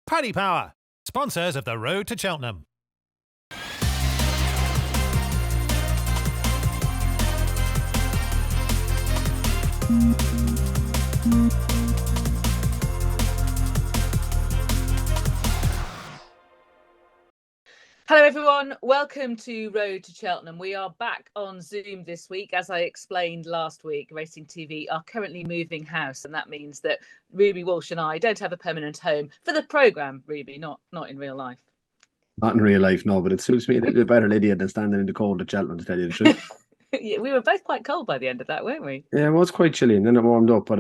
Paddy Power, sponsors of the Road to Cheltenham. Hello everyone, welcome to Road to Cheltenham. We are back on Zoom this week. As I explained last week, Racing TV are currently moving house, and that means that Ruby, Walsh and I don't have a permanent home for the programme, Ruby, not in real life. Not in real life, no, but it suits me a little bit better, Lydia, than standing in the cold at Cheltenham, to tell you the truth. Yeah, we were both quite cold by the end of that, weren't we? Yeah, it was quite chilly, and then it warmed up, but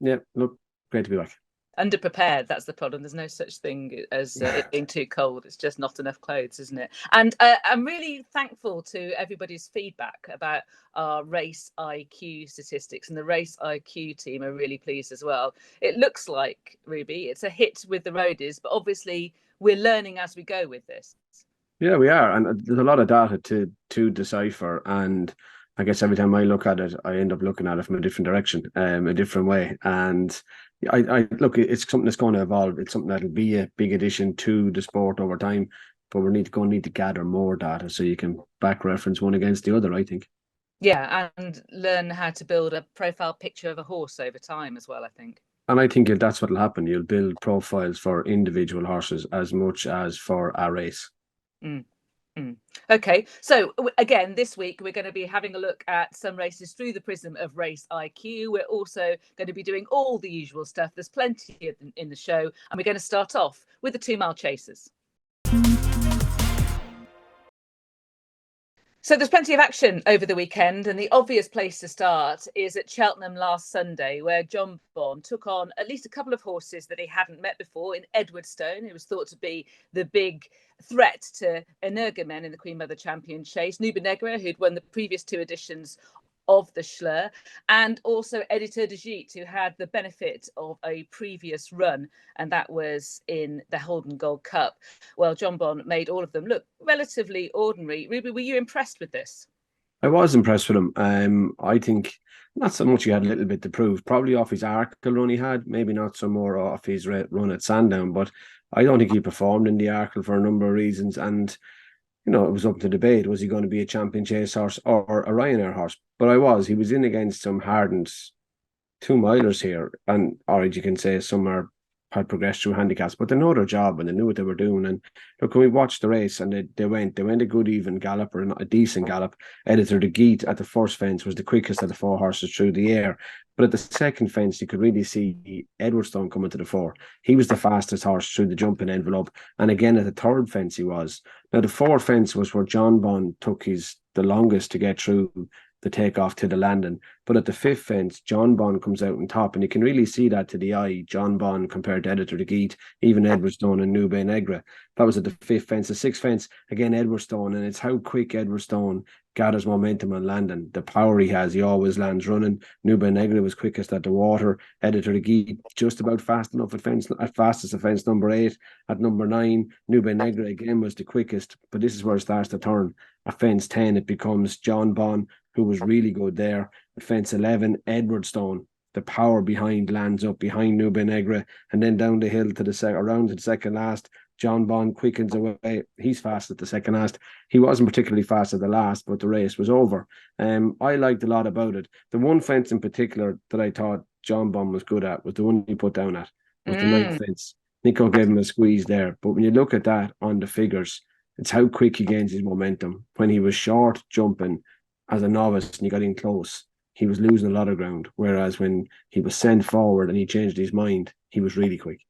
yeah, look, great to be back. Underprepared, that's the problem. There's no such thing as it being too cold. It's just not enough clothes, isn't it? And I'm really thankful to everybody's feedback about our race IQ statistics, and the race IQ team are really pleased as well. It looks like, Ruby, it's a hit with the roadies, but obviously we're learning as we go with this. Yeah, we are, and there's a lot of data to decipher, and I guess every time I look at it, I end up looking at it from a different direction, a different way. And I look, it's something that's going to evolve. It's something that'll be a big addition to the sport over time, but we're going to need to gather more data so you can back reference one against the other, I think. Yeah, and learn how to build a profile picture of a horse over time as well, I think. And I think that's what'll happen. You'll build profiles for individual horses as much as for a race. Okay, so again, this week we're going to be having a look at some races through the prism of race IQ. We're also going to be doing all the usual stuff. There's plenty in the show, and we're going to start off with the 2 mile chasers. So there's plenty of action over the weekend, and the obvious place to start is at Cheltenham last Sunday, where Jonbon took on at least a couple of horses that he hadn't met before in Edwardstone. It was thought to be the big threat to Energumen in the Queen Mother Champion Chase, Nuba Negra, who'd won the previous 2 editions of the Schlur, and also Editeur de Gite, who had the benefit of a previous run, and that was in the Holden Gold Cup. Well, Jonbon made all of them look relatively ordinary. Ruby, were you impressed with this? I was impressed with him. I think not so much he had a little bit to prove, probably off his Arkle run he had, maybe not so more off his run at Sandown, but I don't think he performed in the Arkle for a number of reasons, and you know, it was up to debate. Was he going to be a champion chase horse or a Ryanair horse? But he was in against some hardened 2 milers here. And, or as you can say, some had progressed through handicaps, but they know their job and they knew what they were doing. And look, when we watched the race and they went a good even gallop, or a decent gallop. Editeur de Gite at the first fence was the quickest of the 4 horses through the air. But at the second fence, you could really see Edwardstone coming to the fore. He was the fastest horse through the jumping envelope. And again, at the third fence, he was. Now, the fourth fence was where Jonbon took the longest to get through the takeoff to the landing. But at the fifth fence, Jonbon comes out on top, and you can really see that to the eye, Jonbon compared to Editeur de Gite, even Edwardstone and Nuba Negra. That was at the fifth fence. The sixth fence, again, Edwardstone, and it's how quick Edwardstone gathers momentum on landing. The power he has, he always lands running. Nuba Negra was quickest at the water. Editeur de Gite just about fast enough at fastest at fence number 8. At number 9, Nuba Negra again was the quickest, but this is where it starts to turn. At fence 10, it becomes Jonbon, who was really good there. At fence 11, Edwardstone. The power behind lands up behind Nuba Negra, and then down the hill to around to the second last. Jonbon quickens away. He's fast at the second last. He wasn't particularly fast at the last, but the race was over. I liked a lot about it. The one fence in particular that I thought Jonbon was good at was the one he put down at. Was the ninth fence. Nico gave him a squeeze there. But when you look at that on the figures, it's how quick he gains his momentum. When he was short jumping as a novice and he got in close, he was losing a lot of ground. Whereas when he was sent forward and he changed his mind, he was really quick.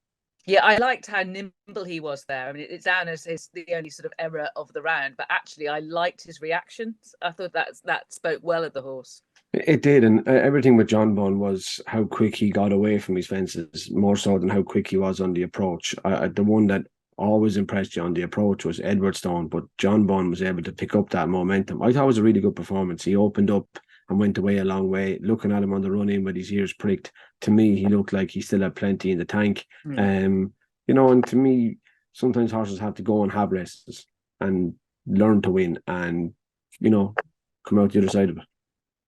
Yeah, I liked how nimble he was there. I mean, it's down as the only sort of error of the round, but actually I liked his reactions. I thought that spoke well of the horse. It did, and everything with Jonbon was how quick he got away from his fences, more so than how quick he was on the approach. The one that always impressed you on the approach was Edwardstone, but Jonbon was able to pick up that momentum. I thought it was a really good performance. He opened up and went away a long way. Looking at him on the run in with his ears pricked, to me, he looked like he still had plenty in the tank. And to me, sometimes horses have to go and have races and learn to win and, come out the other side of it.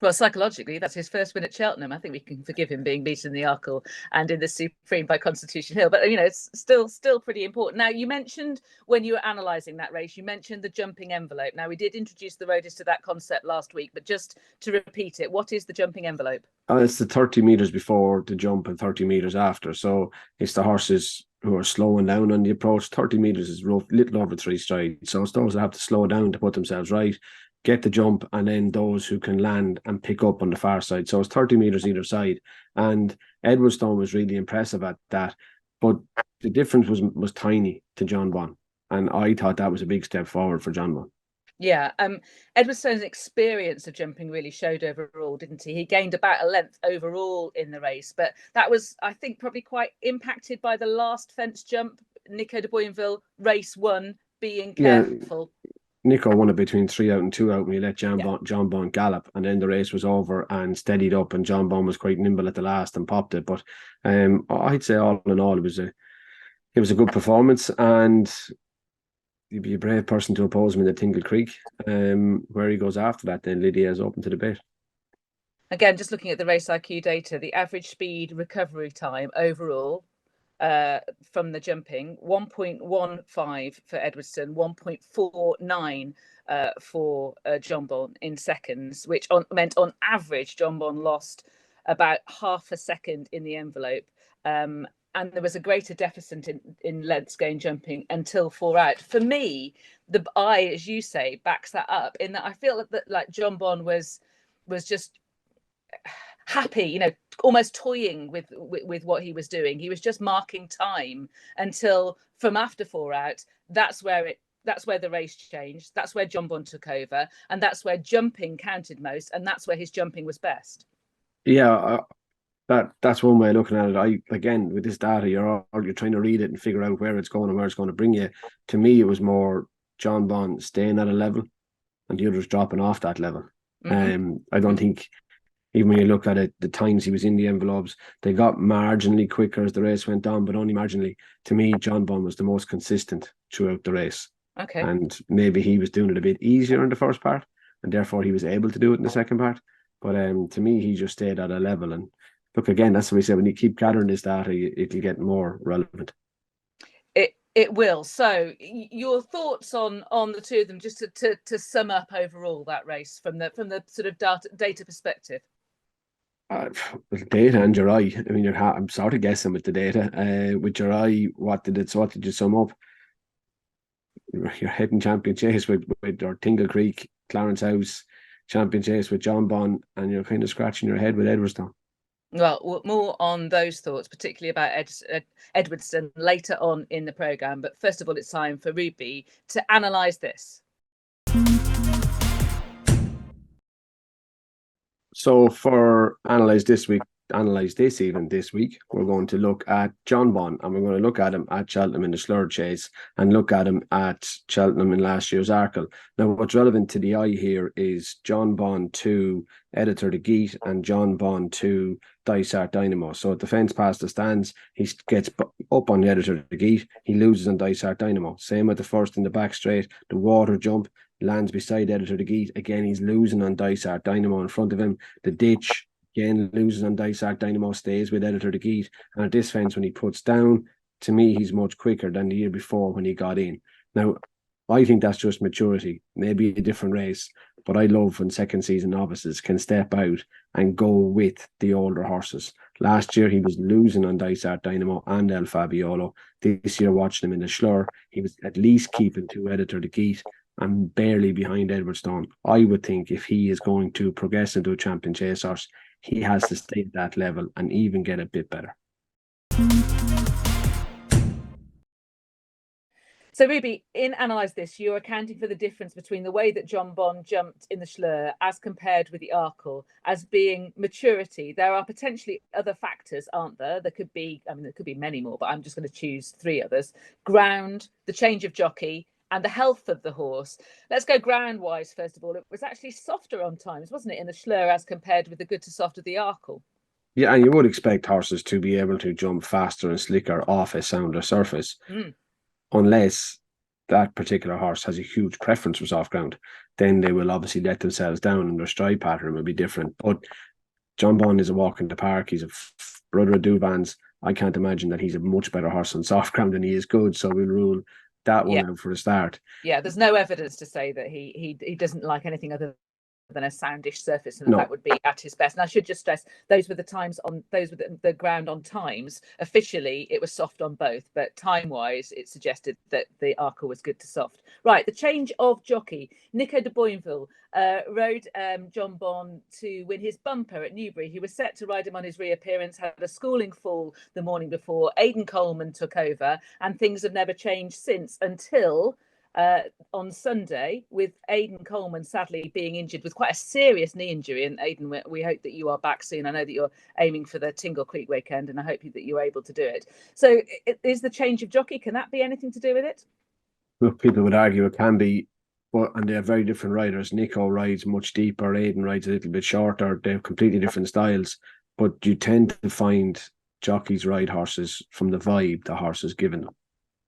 Well, psychologically, that's his first win at Cheltenham. I think we can forgive him being beaten in the Arkle and in the Supreme by Constitution Hill. But, it's still pretty important. Now, you mentioned when you were analysing that race, you mentioned the jumping envelope. Now, we did introduce the roadies to that concept last week, but just to repeat it, what is the jumping envelope? It's the 30 metres before the jump and 30 metres after. So it's the horses who are slowing down on the approach. 30 metres is little over 3 strides. So it's those that have to slow down to put themselves right, get the jump, and then those who can land and pick up on the far side. So it's 30 metres either side. And Edwardstone was really impressive at that. But the difference was tiny to Jonbon. And I thought that was a big step forward for Jonbon. Yeah, Edwardstone's experience of jumping really showed overall, didn't he? He gained about a length overall in the race, but that was, I think, probably quite impacted by the last fence jump. Nico de Boyenville, race 1, being careful. Yeah. Nico won it between 3 out and 2 out when he let Jonbon gallop, and then the race was over and steadied up, and Jonbon was quite nimble at the last and popped it. But I'd say all in all, it was a good performance, and you'd be a brave person to oppose him in the Tingle Creek. Where he goes after that, then Lydia is open to debate. Again, just looking at the race IQ data, the average speed recovery time overall from the jumping, 1.15 for Edwardstone, 1.49 for Jonbon in seconds, which meant on average Jonbon lost about half a second in the envelope. And there was a greater deficit in lengths going jumping until 4 out. For me, the eye, as you say, backs that up, in that I feel that like Jonbon was just happy, almost toying with what he was doing. He was just marking time until from after 4 out. That's where the race changed. That's where Jonbon took over, and that's where jumping counted most, and that's where his jumping was best. Yeah. That's one way of looking at it. Again, with this data, you're trying to read it and figure out where it's going and where it's going to bring you. To me, it was more Jonbon staying at a level and the others dropping off that level. Mm-hmm. I don't think, even when you look at it, the times he was in the envelopes, they got marginally quicker as the race went on, but only marginally. To me, Jonbon was the most consistent throughout the race. Okay. And maybe he was doing it a bit easier in the first part, and therefore he was able to do it in the second part. But to me, he just stayed at a level. And look, again, that's what we say, when you keep gathering this data, it'll get more relevant. It will. So your thoughts on the two of them, just to sum up overall that race from the sort of data perspective. Data and your eye. I mean, I'm sort of guessing with the data. With your eye, what did you sum up? You're heading champion chase with or Tingle Creek, Clarence House, champion chase with Jonbon, and you're kind of scratching your head with Edwardstone. Well, more on those thoughts, particularly about Edwardstone later on in the programme. But first of all, it's time for Ruby to analyse this. So for analyse this week, this week, we're going to look at Jonbon, and we're going to look at him at Cheltenham in the Slur Chase and look at him at Cheltenham in last year's Arkle. Now, what's relevant to the eye here is Jonbon to Editor de Geet and Jonbon to Dysart Dynamo. So at the fence past the stands, he gets up on the Editor de Geet, he loses on Dysart Dynamo. Same with the first in the back straight, the water jump, lands beside Editor de Geet. Again, he's losing on Dysart Dynamo in front of him. The ditch, again, loses on Dysart Dynamo, stays with Editor de Geet. And at this fence, when he puts down, to me, he's much quicker than the year before when he got in. Now, I think that's just maturity, maybe a different race, but I love when second season novices can step out and go with the older horses. Last year, he was losing on Dysart Dynamo and El Fabiolo. This year, watching him in the Slur, he was at least keeping to Editor de Geet and barely behind Edwardstone. I would think if he is going to progress into a champion chase horse, he has to stay at that level and even get a bit better. So, Ruby, in Analyse This, you're accounting for the difference between the way that Jonbon jumped in the Slur as compared with the Arkle as being maturity. There are potentially other factors, aren't there? There could be many more, but I'm just going to choose 3 others. Ground, the change of jockey, and the health of the horse. Let's go ground-wise, first of all. It was actually softer on times, wasn't it, in the Slur as compared with the good to soft of the Arkle? Yeah, and you would expect horses to be able to jump faster and slicker off a sounder surface. Unless that particular horse has a huge preference for soft ground, then they will obviously let themselves down and their stride pattern will be different. But Jonbon is a walk in the park. He's a brother of Duvan's. I can't imagine that he's a much better horse on soft ground than he is good. So we'll rule that one out for a start. Yeah, there's no evidence to say that he doesn't like anything other than a soundish surface, and that would be at his best. And I should just stress, those were the ground on times. Officially it was soft on both, but time wise it suggested that the Arkle was good to soft. Right, the change of jockey. Nico de Boinville rode Jonbon to win his bumper at Newbury. He was set to ride him on his reappearance, had a schooling fall the morning before. Aidan Coleman took over, and things have never changed since, until on Sunday, with Aidan Coleman sadly being injured with quite a serious knee injury. And Aidan, we hope that you are back soon. I know that you're aiming for the Tingle Creek weekend, and I hope that you're able to do it. So is the change of jockey, can that be anything to do with it? Look, people would argue it can be, and they're very different riders. Nico rides much deeper, Aidan rides a little bit shorter. They have completely different styles, but you tend to find jockeys ride horses from the vibe the horse is given them.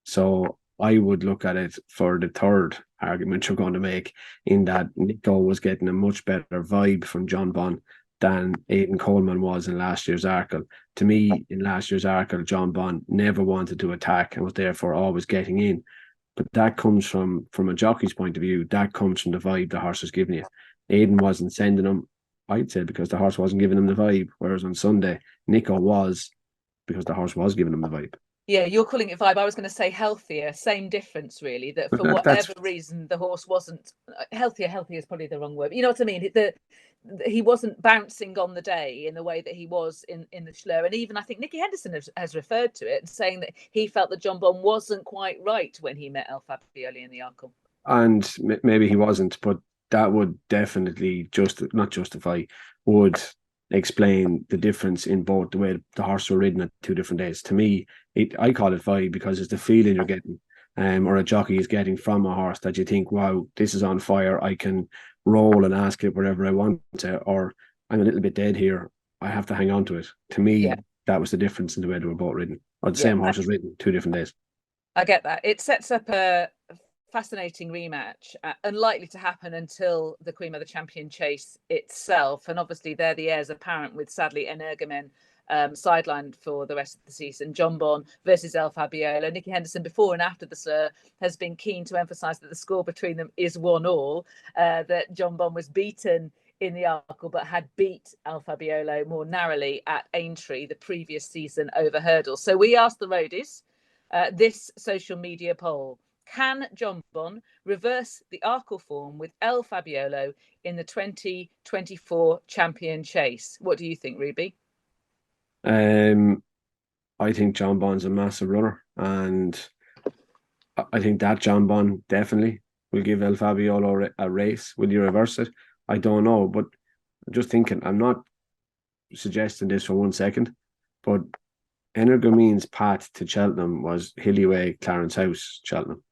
So I would look at it for the third argument you're going to make, in that Nico was getting a much better vibe from Jonbon than Aidan Coleman was in last year's Arkle. To me, in last year's Arkle, Jonbon never wanted to attack and was therefore always getting in. But that comes from a jockey's point of view. That comes from the vibe the horse is giving you. Aidan wasn't sending him, I'd say, because the horse wasn't giving him the vibe. Whereas on Sunday, Nico was, because the horse was giving him the vibe. Yeah, you're calling it vibe. I was going to say healthier. Same difference, really. That for whatever reason, the horse wasn't healthier. Healthier is probably the wrong word. But you know what I mean? He wasn't bouncing on the day in the way that he was in the Schlur. And even I think Nicky Henderson has referred to it, saying that he felt that Jonbon wasn't quite right when he met El Fabioli in the Arkle. And maybe he wasn't, but that would definitely would explain the difference in both the way the horse were ridden at 2 different days. To me, I call it vibe, because it's the feeling you're getting, or a jockey is getting from a horse, that you think, wow, this is on fire. I can roll and ask it wherever I want to, or I'm a little bit dead here, I have to hang on to it. To me, that was the difference in the way they were both ridden, or the same horse was ridden 2 different days. I get that. It sets up a fascinating rematch, unlikely to happen until the Queen Mother Champion chase itself. And obviously they're the heirs apparent, with sadly Energumen sidelined for the rest of the season. Jonbon versus El Fabiolo. Nicky Henderson, before and after the Slur, has been keen to emphasise that the score between them is 1-1, that Jonbon was beaten in the Arkle, but had beat El Fabiolo more narrowly at Aintree the previous season over hurdles. So we asked the roadies this social media poll: can Jonbon reverse the Arkle form with El Fabiolo in the 2024 champion chase? What do you think, Ruby? I think Jonbon's a massive runner, and I think that Jonbon definitely will give El Fabiolo a race. Will you reverse it? I don't know, but I'm just thinking, I'm not suggesting this for 1 second, but Energumen's path to Cheltenham was Hilly Way, Clarence House, Cheltenham.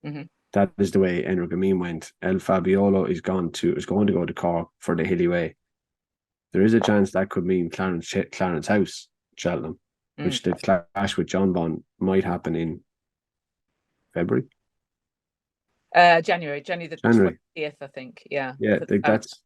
Mm-hmm. That is the way Energumen went. El Fabiolo is going to go to Cork for the Hilly Way. There is a chance that could mean Clarence House, Cheltenham, which the clash with Jonbon might happen in February. January the 20th, I think. Yeah. That's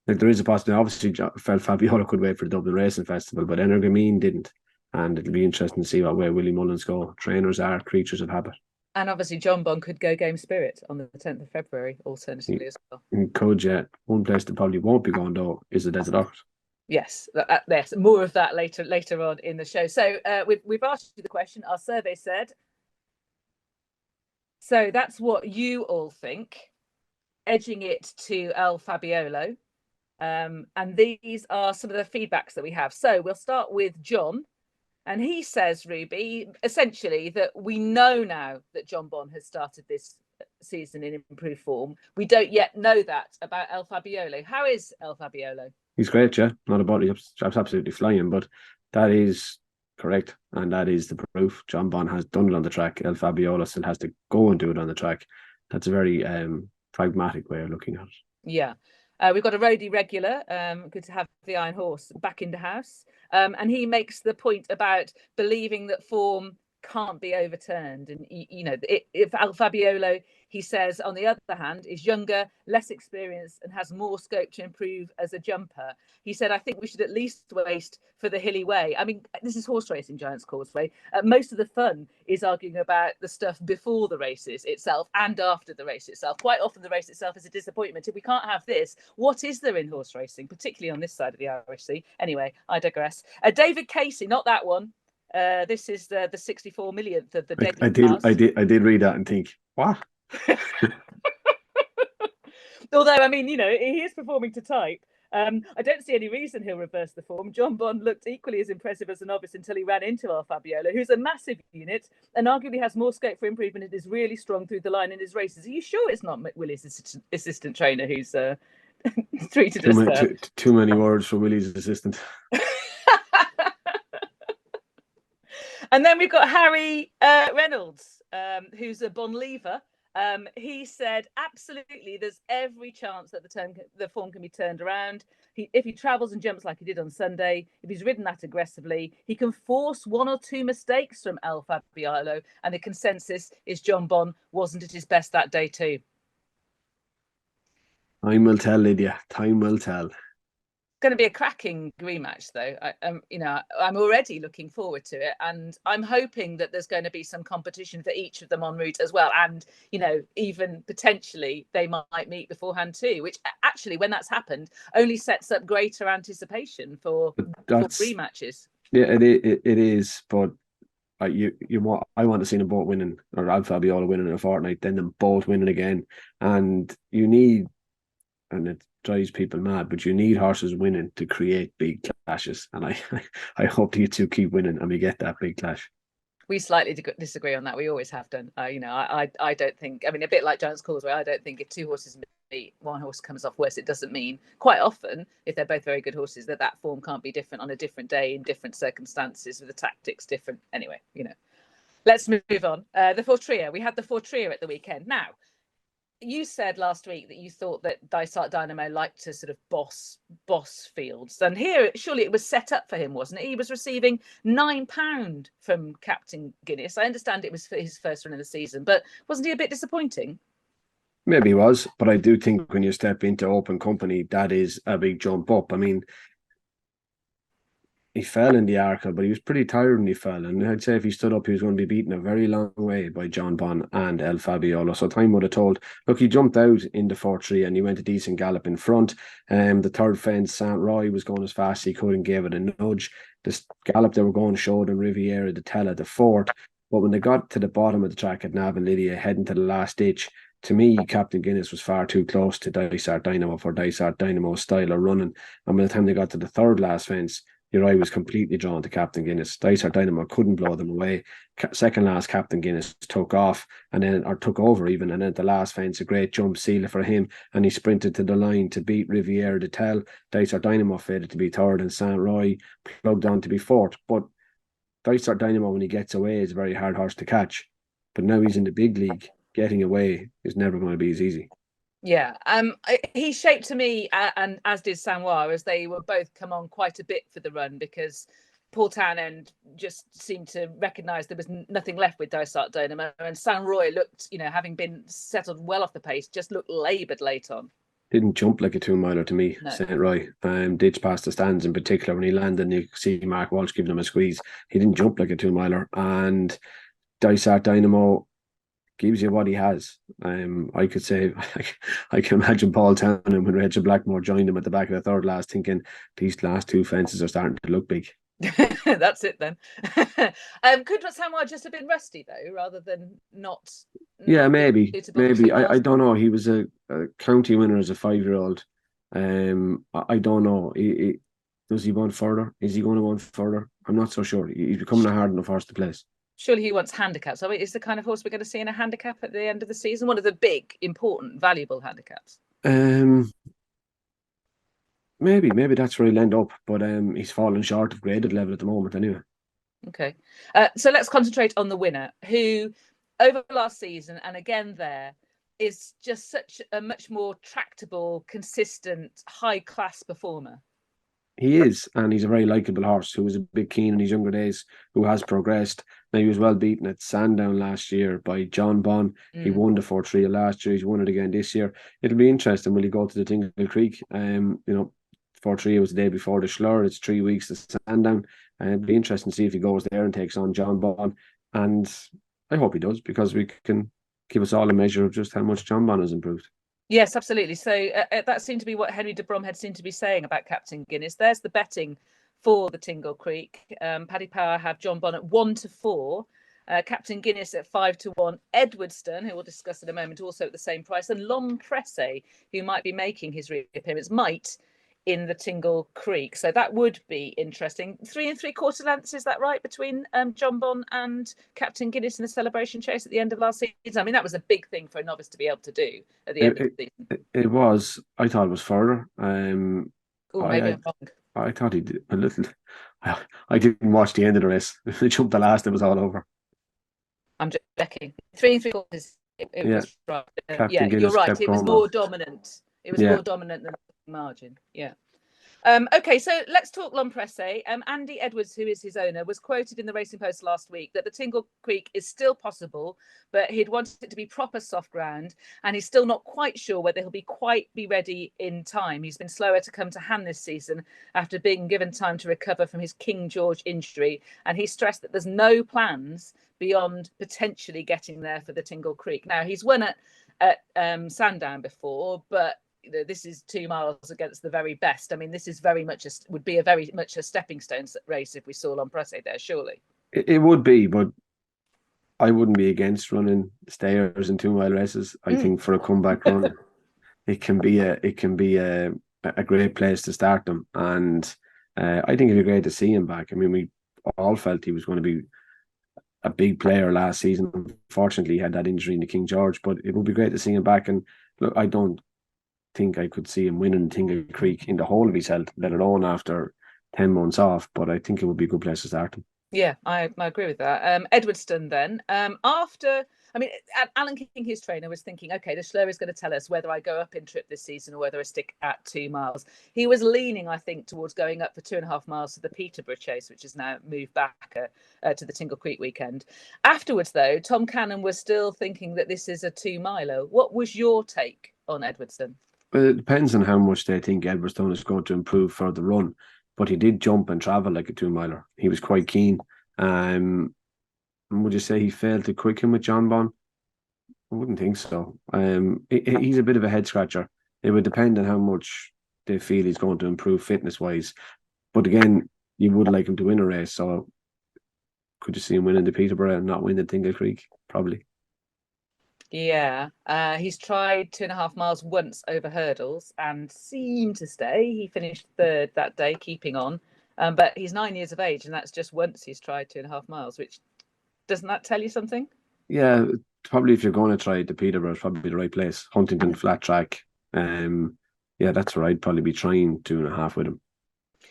there is a possibility. Obviously, Fabiolo could wait for the Dublin Racing Festival, but Energumen didn't, and it'll be interesting to see what way Willie Mullins go. Trainers are creatures of habit. And obviously, Jonbon could go Game Spirit on the 10th of February, alternatively as well. He could, yeah. One place that probably won't be going, though, is the Desert Ox. Yes, yes. More of that later on in the show. So we've asked you the question. Our survey said. So that's what you all think, edging it to El Fabiolo. And these are some of the feedbacks that we have. So we'll start with John. And he says, Ruby, essentially that we know now that Jonbon has started this season in improved form. We don't yet know that about El Fabiolo. How is El Fabiolo? He's great, yeah. Not about it. He's absolutely flying, but that is correct. And that is the proof. Jonbon has done it on the track. El Fabiolo still has to go and do it on the track. That's a very pragmatic way of looking at it. Yeah. We've got a roadie regular. Good to have the Iron Horse back in the house. And he makes the point about believing that form can't be overturned. And if Alfabiolo, he says, on the other hand, is younger, less experienced, and has more scope to improve as a jumper. He said, I think we should at least waste for the hilly way. I mean, this is horse racing, Giants Causeway. Most of the fun is arguing about the stuff before the races itself and after the race itself. Quite often the race itself is a disappointment. If we can't have this, what is there in horse racing, particularly on this side of the Irish Sea? Anyway, I digress. David Casey, not that one. This is the 64 millionth of the deadly pass. I did read that and think, what? Although, I mean, he is performing to type. I don't see any reason he'll reverse the form. Jonbon looked equally as impressive as a novice until he ran into Alfabiolo, who's a massive unit and arguably has more scope for improvement and is really strong through the line in his races. Are you sure it's not Willie's assistant trainer who's treated us too many words for Willie's assistant? And then we've got Harry Reynolds, who's a Bon lever. He said, absolutely, there's every chance that the form can be turned around. If he travels and jumps like he did on Sunday, if he's ridden that aggressively, he can force one or two mistakes from El Fabiolo. And the consensus is Jonbon wasn't at his best that day too. Time will tell, Lydia. Time will tell. Going to be a cracking rematch, though. I'm already looking forward to it, and I'm hoping that there's going to be some competition for each of them en route as well, and even potentially they might meet beforehand too, which actually, when that's happened, only sets up greater anticipation for rematches. Yeah, it is, but I want to see them both winning, or Alfabiolo winning in a fortnight, then them both winning again, and you need, and it drives people mad, but you need horses winning to create big clashes, and I hope you two keep winning and we get that big clash. We slightly disagree on that. We always have done. I don't think. I mean, a bit like Giants Causeway. I don't think if two horses meet, one horse comes off worse. It doesn't mean quite often, if they're both very good horses, that form can't be different on a different day in different circumstances with the tactics different. Anyway, let's move on. The Fortria. We had the Fortria at the weekend. Now, you said last week that you thought that Dysart Dynamo liked to sort of boss fields, and here surely it was set up for him, wasn't it? He was receiving £9 from Captain Guinness. I understand it was for his first run of the season, but wasn't he a bit disappointing? Maybe he was, but I do think when you step into open company, that is a big jump up. I mean, he fell in the Arkle, but he was pretty tired when he fell. And I'd say if he stood up, he was going to be beaten a very long way by Jonbon and El Fabiolo. So time would have told. Look, he jumped out in the 4-3 and he went a decent gallop in front. The third fence, St. Roy was going as fast as he could and gave it a nudge. This gallop they were going showed him Riviera de Tell at the fourth. But when they got to the bottom of the track at Nav and Lydia, heading to the last ditch, to me, Captain Guinness was far too close to Dysart Dynamo for Dysart Dynamo's style of running. And by the time they got to the third last fence, your eye was completely drawn to Captain Guinness. Dysart Dynamo couldn't blow them away. Second last, Captain Guinness took off or took over even. And then at the last fence, a great jump sealer for him. And he sprinted to the line to beat Riviera de Tell. Dysart Dynamo faded to be third and St. Roy plugged on to be fourth. But Dysart Dynamo, when he gets away, is a very hard horse to catch. But now he's in the big league. Getting away is never going to be as easy. Yeah, he shaped to me, and as did Sanoir, as they were both come on quite a bit for the run, because Paul Townend just seemed to recognise there was nothing left with Dysart Dynamo, and St. Roy looked, having been settled well off the pace, just looked laboured late on. Didn't jump like a 2-miler to me, no. St. Roy. Ditched past the stands in particular. When he landed and you could see Mark Walsh giving him a squeeze, he didn't jump like a 2-miler. And Dysart Dynamo gives you what he has. I could say, I can imagine Paul Townend when Rachel Blackmore joined him at the back of the third last, thinking these last two fences are starting to look big. That's it then. Could Samuel just have been rusty though, rather than not? Yeah, maybe. I don't know. He was a county winner as a 5-year-old. I don't know. Does he want further? Is he going to want further? I'm not so sure. He's becoming a hard enough horse to place. Surely he wants handicaps. I mean, is the kind of horse we're going to see in a handicap at the end of the season? One of the big, important, valuable handicaps. Maybe that's where he'll end up, but he's fallen short of graded level at the moment anyway. Okay. So let's concentrate on the winner, who over last season and again there is just such a much more tractable, consistent, high-class performer. He is, and he's a very likeable horse who was a bit keen in his younger days, who has progressed. Now, he was well beaten at Sandown last year by Jonbon. He won the 4 Trial last year. He's won it again this year. It'll be interesting. Will he go to the Tingle Creek? 4 Trial was the day before the Slur. It's 3 weeks to Sandown. It'll be interesting to see if he goes there and takes on Jonbon. And I hope he does, because we can give us all a measure of just how much Jonbon has improved. Yes, absolutely. So that seemed to be what Henry de Bromhead seemed to be saying about Captain Guinness. There's the betting for the Tingle Creek. Paddy Power have Jonbon at 1-4. Captain Guinness at 5-1. Edwardstone, who we'll discuss in a moment, also at the same price. And L'Empresse, who might be making his reappearance, might in the Tingle Creek. So that would be interesting. 3 3/4 lengths, is that right, between Jonbon and Captain Guinness in the Celebration Chase at the end of last season? I mean, that was a big thing for a novice to be able to do at the end of the season. It was. I thought it was further. Oh, maybe I'm wrong. I thought he did a little. I didn't watch the end of the race. They jumped the last, it was all over. I'm just checking. 3 3/4. It was right. Yeah, Guinness, you're right. It was more dominant. It was more dominant than the margin. Yeah. Okay, so let's talk L'Empresse. Andy Edwards, who is his owner, was quoted in the Racing Post last week that the Tingle Creek is still possible, but he'd wanted it to be proper soft ground, and he's still not quite sure whether he'll be ready in time. He's been slower to come to hand this season after being given time to recover from his King George injury, and he stressed that there's no plans beyond potentially getting there for the Tingle Creek. Now, he's won at Sandown before, but this is 2 miles against the very best. I mean, this is very much a stepping stone race if we saw L'Empresse there, surely. It would be, but I wouldn't be against running stayers in 2 mile races. I think for a comeback run, it can be a great place to start them. And I think it'd be great to see him back. I mean, we all felt he was going to be a big player last season. Unfortunately, he had that injury in the King George, but it would be great to see him back. And look, I don't think I could see him winning Tingle Creek in the whole of his health, let alone after 10 months off, but I think it would be a good place to start him. Yeah, I agree with that. Edwardstone then, Alan King, his trainer, was thinking, okay, the Slur is going to tell us whether I go up in trip this season or whether I stick at 2 miles. He was leaning, I think, towards going up for 2.5 miles to the Peterborough Chase, which has now moved back to the Tingle Creek weekend. Afterwards, though, Tom Cannon was still thinking that this is a 2 miler. What was your take on Edwardstone? Well, it depends on how much they think Edwardstone is going to improve for the run. But he did jump and travel like a 2 miler. He was quite keen. Would you say he failed to quicken with Jonbon? I wouldn't think so. He's a bit of a head scratcher. It would depend on how much they feel he's going to improve fitness wise. But again, you would like him to win a race. So could you see him winning the Peterborough and not win the Tingle Creek? Probably. Yeah, he's tried 2.5 miles once over hurdles and seemed to stay. He finished third that day, keeping on. But he's 9 years of age, and that's just once he's tried 2.5 miles, which doesn't that tell you something? Yeah, probably if you're going to try the Peterborough, it's probably the right place. Huntington flat track. Yeah, that's right. I'd probably be trying 2.5 with him.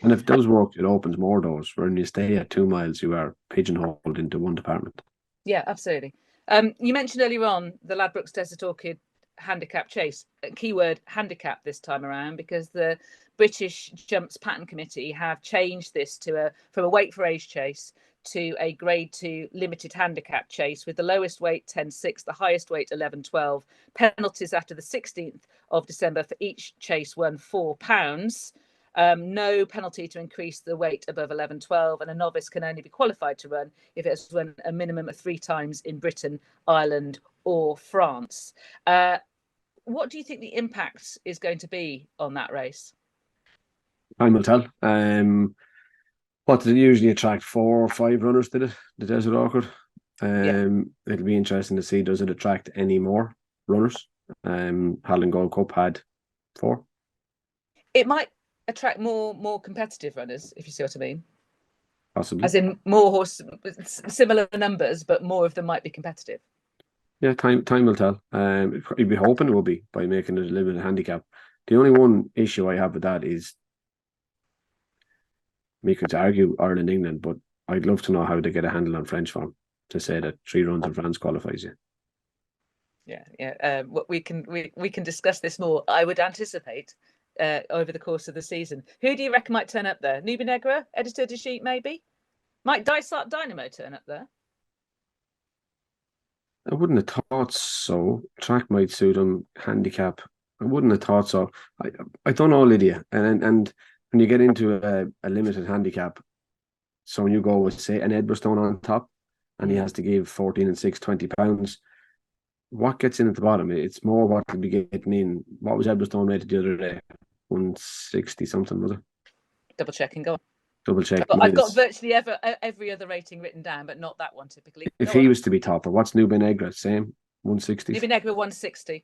And if it does work, it opens more doors. When you stay at 2 miles, you are pigeonholed into one department. Yeah, absolutely. You mentioned earlier on the Ladbrokes Desert Orchid handicap chase. Keyword handicap this time around, because the British Jumps Pattern Committee have changed this from a weight for age chase to a grade 2 limited handicap chase, with the lowest weight 10.6, the highest weight 11.12. Penalties after the 16th of December for each chase won £4. No penalty to increase the weight above 11.12, and a novice can only be qualified to run if it has run a minimum of 3 times in Britain, Ireland or France. What do you think the impact is going to be on that race? Time will tell. What did it usually attract? 4 or 5 runners, did it? The Desert Orchid. It'll be interesting to see, does it attract any more runners? Highland Gold Cup had 4. It might attract more competitive runners, if you see what I mean. Possibly. As in more horse, similar numbers, but more of them might be competitive. Yeah, time will tell. You'd be hoping it will be, by making it a limited handicap. The only one issue I have with that is, we could argue Ireland, England, but I'd love to know how they get a handle on French form to say that 3 runs in France qualifies you. Yeah. We can discuss this more. I would anticipate over the course of the season. Who do you reckon might turn up there? Nubi Negra, Editor de Sheep, maybe? Might Dysart Dynamo turn up there? I wouldn't have thought so. Track might suit him. Handicap, I wouldn't have thought so. I don't know, Lydia. And when you get into a limited handicap, so when you go with, say, an Edwardstone on top, and he has to give 14 and 6, £20, what gets in at the bottom? It's more what could be getting in. What was Edwardstone rated the other day? 160 something, was it? Double checking, go on. Double check. I've got virtually every other rating written down, but not that one typically. If he was to be topper, what's Nubi Negra? Same, 160. Nubi Negra 160.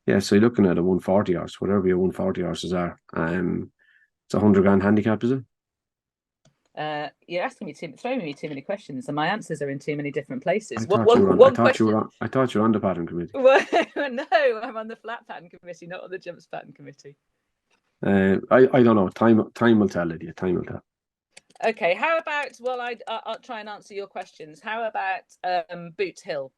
Yeah, so you're looking at a 140 horse, whatever your 140 horses are. It's $100,000 handicap, is it? You're asking me throwing me too many questions, and my answers are in too many different places. I thought you were on the pattern committee. Well, no, I'm on the flat pattern committee, not on the jumps pattern committee. I don't know. Time will tell, Lydia. Time will tell. Okay, how about? Well, I'll try and answer your questions. How about Boot Hill?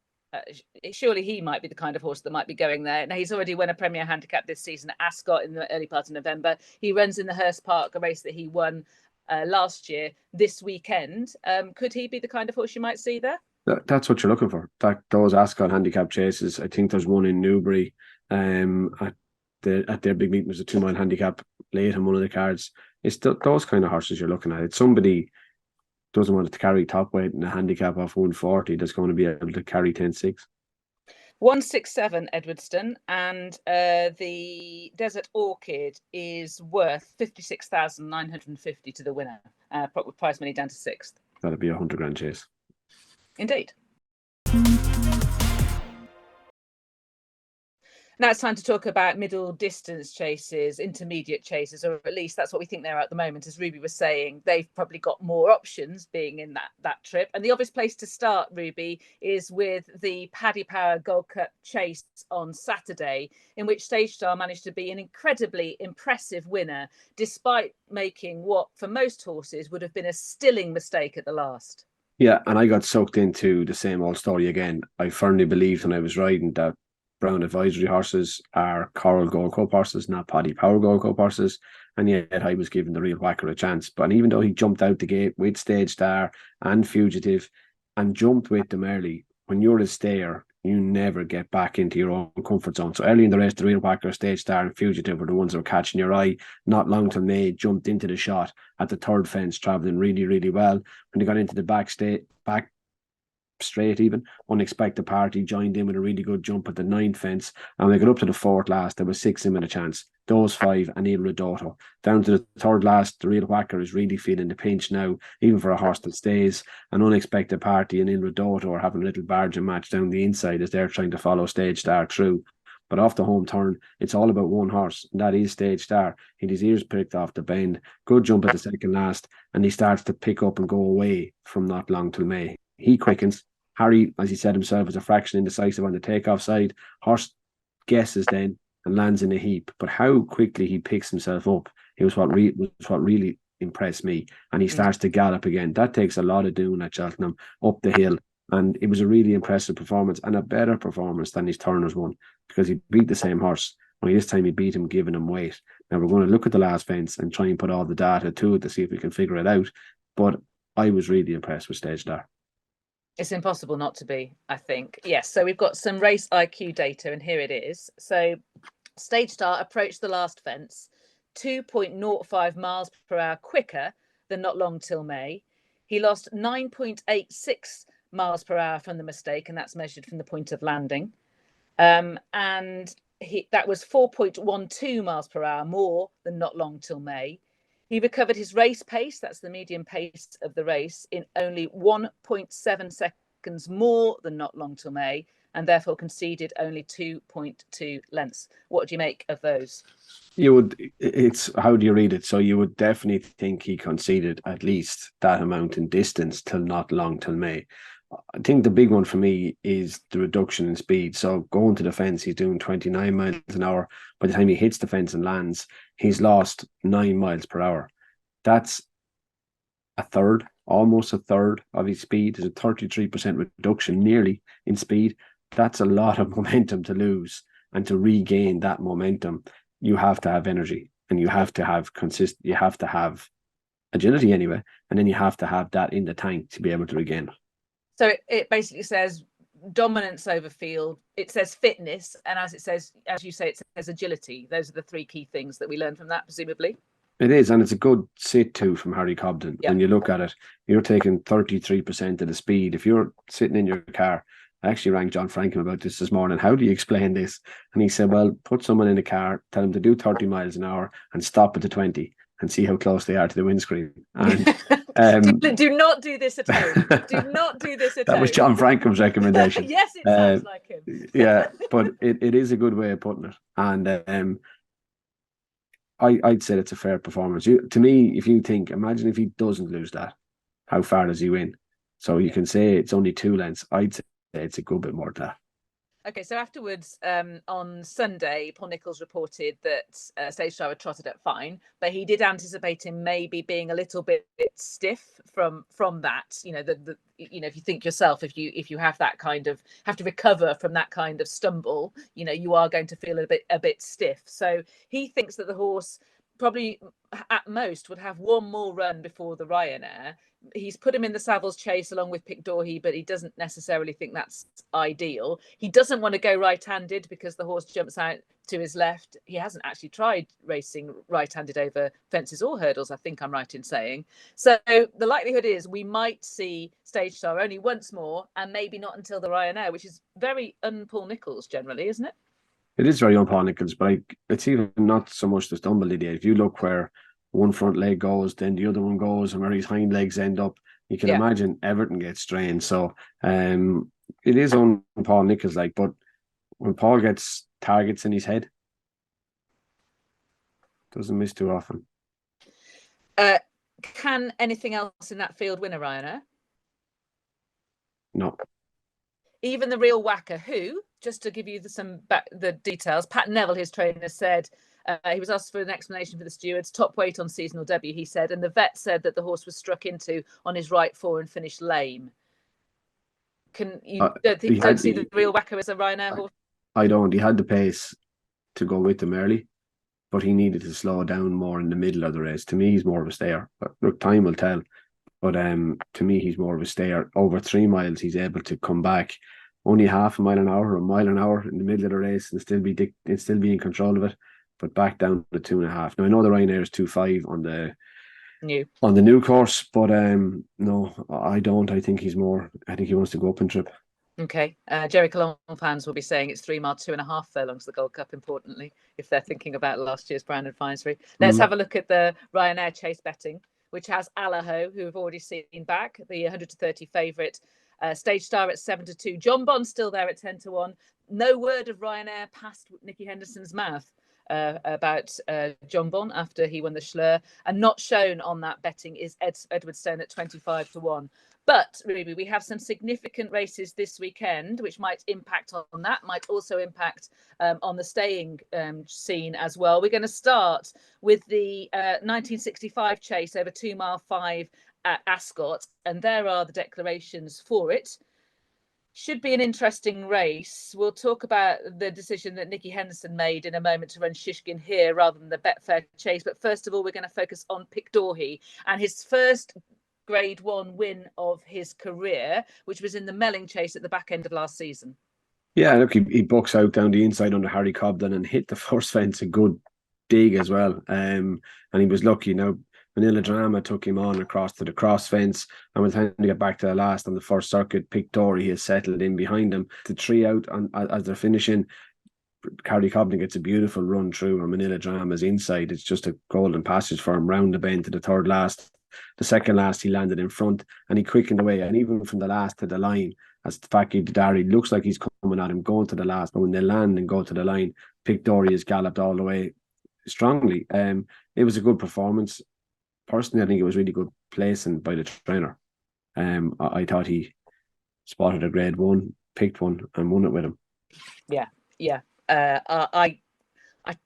Surely he might be the kind of horse that might be going there. Now, he's already won a Premier Handicap this season at Ascot in the early part of November. He runs in the Hurst Park, a race that he won last year. This weekend, could he be the kind of horse you might see there? That's what you're looking for. Those Ascot handicap chases. I think there's one in Newbury. At their big meeting was a 2 mile handicap late on one of the cards. It's those kind of horses you're looking at. It's somebody doesn't want to carry top weight in a handicap off 140 that's going to be able to carry 10-6. 167 Edwardstone, and the Desert Orchid is worth 56,950 to the winner, with prize money down to 6th. That'd be $100,000 chase. Indeed. Now it's time to talk about middle distance chases, intermediate chases, or at least that's what we think they are at the moment. As Ruby was saying, they've probably got more options being in that trip. And the obvious place to start, Ruby, is with the Paddy Power Gold Cup chase on Saturday, in which Stage Star managed to be an incredibly impressive winner, despite making what, for most horses, would have been a stilling mistake at the last. Yeah, and I got sucked into the same old story again. I firmly believed when I was riding that Brown Advisory horses are Coral Gold Cup horses, not Paddy Power Gold Cup horses, and yet I was giving the real whacker a chance. But even though he jumped out the gate with Stage Star and Fugitive and jumped with them early, when you're a stayer, you never get back into your own comfort zone. So early in the race, the real whacker, Stage Star and Fugitive were the ones that were catching your eye. Not long till May jumped into the shot at the third fence, travelling really, really well. When they got into the back straight, even Unexpected Party joined in with a really good jump at the 9th fence, and when they got up to the 4th last, there was 6 in a chance. Those 5 and Il Ridotto. Down to the 3rd last, the real whacker is really feeling the pinch now, even for a horse that stays. An Unexpected Party and Il Ridotto are having a little barging match down the inside as they're trying to follow Stage Star through. But off the home turn, it's all about one horse, and that is Stage Star. He had his ears pricked off the bend. Good jump at the 2nd last, and he starts to pick up and go away from Not Long Till May. He quickens. Harry, as he said himself, is a fraction indecisive on the takeoff side. Horse guesses then and lands in a heap. But how quickly he picks himself up, it was what really impressed me. And he starts to gallop again. That takes a lot of doing at Cheltenham, up the hill. And it was a really impressive performance, and a better performance than his Turner's one, because he beat the same horse. Only this time he beat him, giving him weight. Now we're going to look at the last fence and try and put all the data to it to see if we can figure it out. But I was really impressed with Stage Star. It's impossible not to be, I think. Yes, so we've got some race IQ data, and here it is. So Stage Star approached the last fence 2.05 miles per hour quicker than Not Long Till May. He lost 9.86 miles per hour from the mistake, and that's measured from the point of landing. And that was 4.12 miles per hour more than Not Long Till May. He recovered his race pace, that's the median pace of the race, in only 1.7 seconds more than Not Long Till May, and therefore conceded only 2.2 lengths. What do you make of those? How do you read it? So you would definitely think he conceded at least that amount in distance till Not Long Till May. I think the big one for me is the reduction in speed. So going to the fence, he's doing 29 miles an hour. By the time he hits the fence and lands, he's lost 9 miles per hour. That's almost a third of his speed. There's a 33% reduction nearly in speed. That's a lot of momentum to lose, and to regain that momentum, you have to have energy. and you have to have you have to have agility anyway, and then you have to have that in the tank to be able to regain it. So it basically says dominance over field, it says fitness, and as you say, it says agility. Those are the three key things that we learned from that, presumably. It is, and it's a good sit too from Harry Cobden. Yep. When you look at it, you're taking 33% of the speed. If you're sitting in your car, I actually rang John Franklin about this morning. How do you explain this? And he said, well, put someone in a car, tell them to do 30 miles an hour and stop at the 20 and see how close they are to the windscreen. And do not do this at home. Do not do this at home. That was John Franklin's recommendation. Yes, it sounds like him. Yeah, but it is a good way of putting it. And I'd say it's a fair performance. To me, if you think, imagine if he doesn't lose that, how far does he win? So you can say it's only 2 lengths. I'd say it's a good bit more than that. Okay, so afterwards, on Sunday, Paul Nicholls reported that Stage Star had trotted up fine, but he did anticipate him maybe being a little bit stiff from that. You know, if you think yourself, if you have that kind of have to recover from that kind of stumble, you know, you are going to feel a bit stiff. So he thinks that the horse probably at most would have one more run before the Ryanair. He's put him in the Savills chase along with Picdorhi, but he doesn't necessarily think that's ideal. He doesn't want to go right-handed because the horse jumps out to his left. He hasn't actually tried racing right-handed over fences or hurdles, I think I'm right in saying. So the likelihood is we might see Stage Star only once more, and maybe not until the Ryanair, which is very un-Paul Nicholls generally, isn't it? It is very un-Paul Nicholls, but it's even not so much the stumble idiot. If you look where one front leg goes, then the other one goes, and where his hind legs end up, you can imagine everything gets strained. So it is on Paul Nicholls, but when Paul gets targets in his head, doesn't miss too often. Can anything else in that field win a Ryanair? No. Even the real whacker, who, just to give you the details, Pat Neville, his trainer, said he was asked for an explanation for the stewards. Top weight on seasonal debut, he said, and the vet said that the horse was struck into on his right fore and finished lame. Don't see the real whacker as a Ryanair horse? I don't. He had the pace to go with him early, but he needed to slow down more in the middle of the race. To me, he's more of a stayer. But look, time will tell. But to me, he's more of a stayer. Over 3 miles, he's able to come back only half a mile an hour or a mile an hour in the middle of the race and still be in control of it. But back down to 2.5. Now I know the Ryanair is 2.5 on the new course, but no, I don't. I think he's more. I think he wants to go up and trip. Okay, Jerry Colon fans will be saying it's 3 miles, 2.5 furlongs the Gold Cup. Importantly, if they're thinking about last year's Brandon Finesbury, let's have a look at the Ryanair chase betting, which has Allaho, who we've already seen back, the 100-30 favourite. Stage Star at 7-2. Jonbon still there at 10-1. No word of Ryanair past Nicky Henderson's mouth about Jonbon after he won the Schlur, and not shown on that betting is Edward Stone at 25-1. But really, we have some significant races this weekend, which might impact on that, might also impact on the staying scene as well. We're going to start with the 1965 chase over 2 mile 5 at Ascot, and there are the declarations for it. Should be an interesting race. We'll talk about the decision that Nicky Henderson made in a moment to run Shishkin here rather than the Betfair chase. But first of all, we're going to focus on Picdorhi and his first Grade 1 win of his career, which was in the Melling chase at the back end of last season. Yeah, look, he bucks out down the inside under Harry Cobden and hit the first fence a good dig as well. And he was lucky. Now, Manila Drama took him on across to the cross fence, and by the time to get back to the last on the first circuit, Picdorhi has settled in behind him. The 3 out as they're finishing, Harry Cobden gets a beautiful run through, and Manila Drama's inside. It's just a golden passage for him round the bend to the third last. The second last, he landed in front, and he quickened away. And even from the last to the line, as Faki Didari looks like he's coming at him, going to the last. But when they land and go to the line, Picdorhi has galloped all the way strongly. It was a good performance. Personally, I think it was really good placing by the trainer. I thought he spotted a Grade 1, picked one, and won it with him. Yeah. I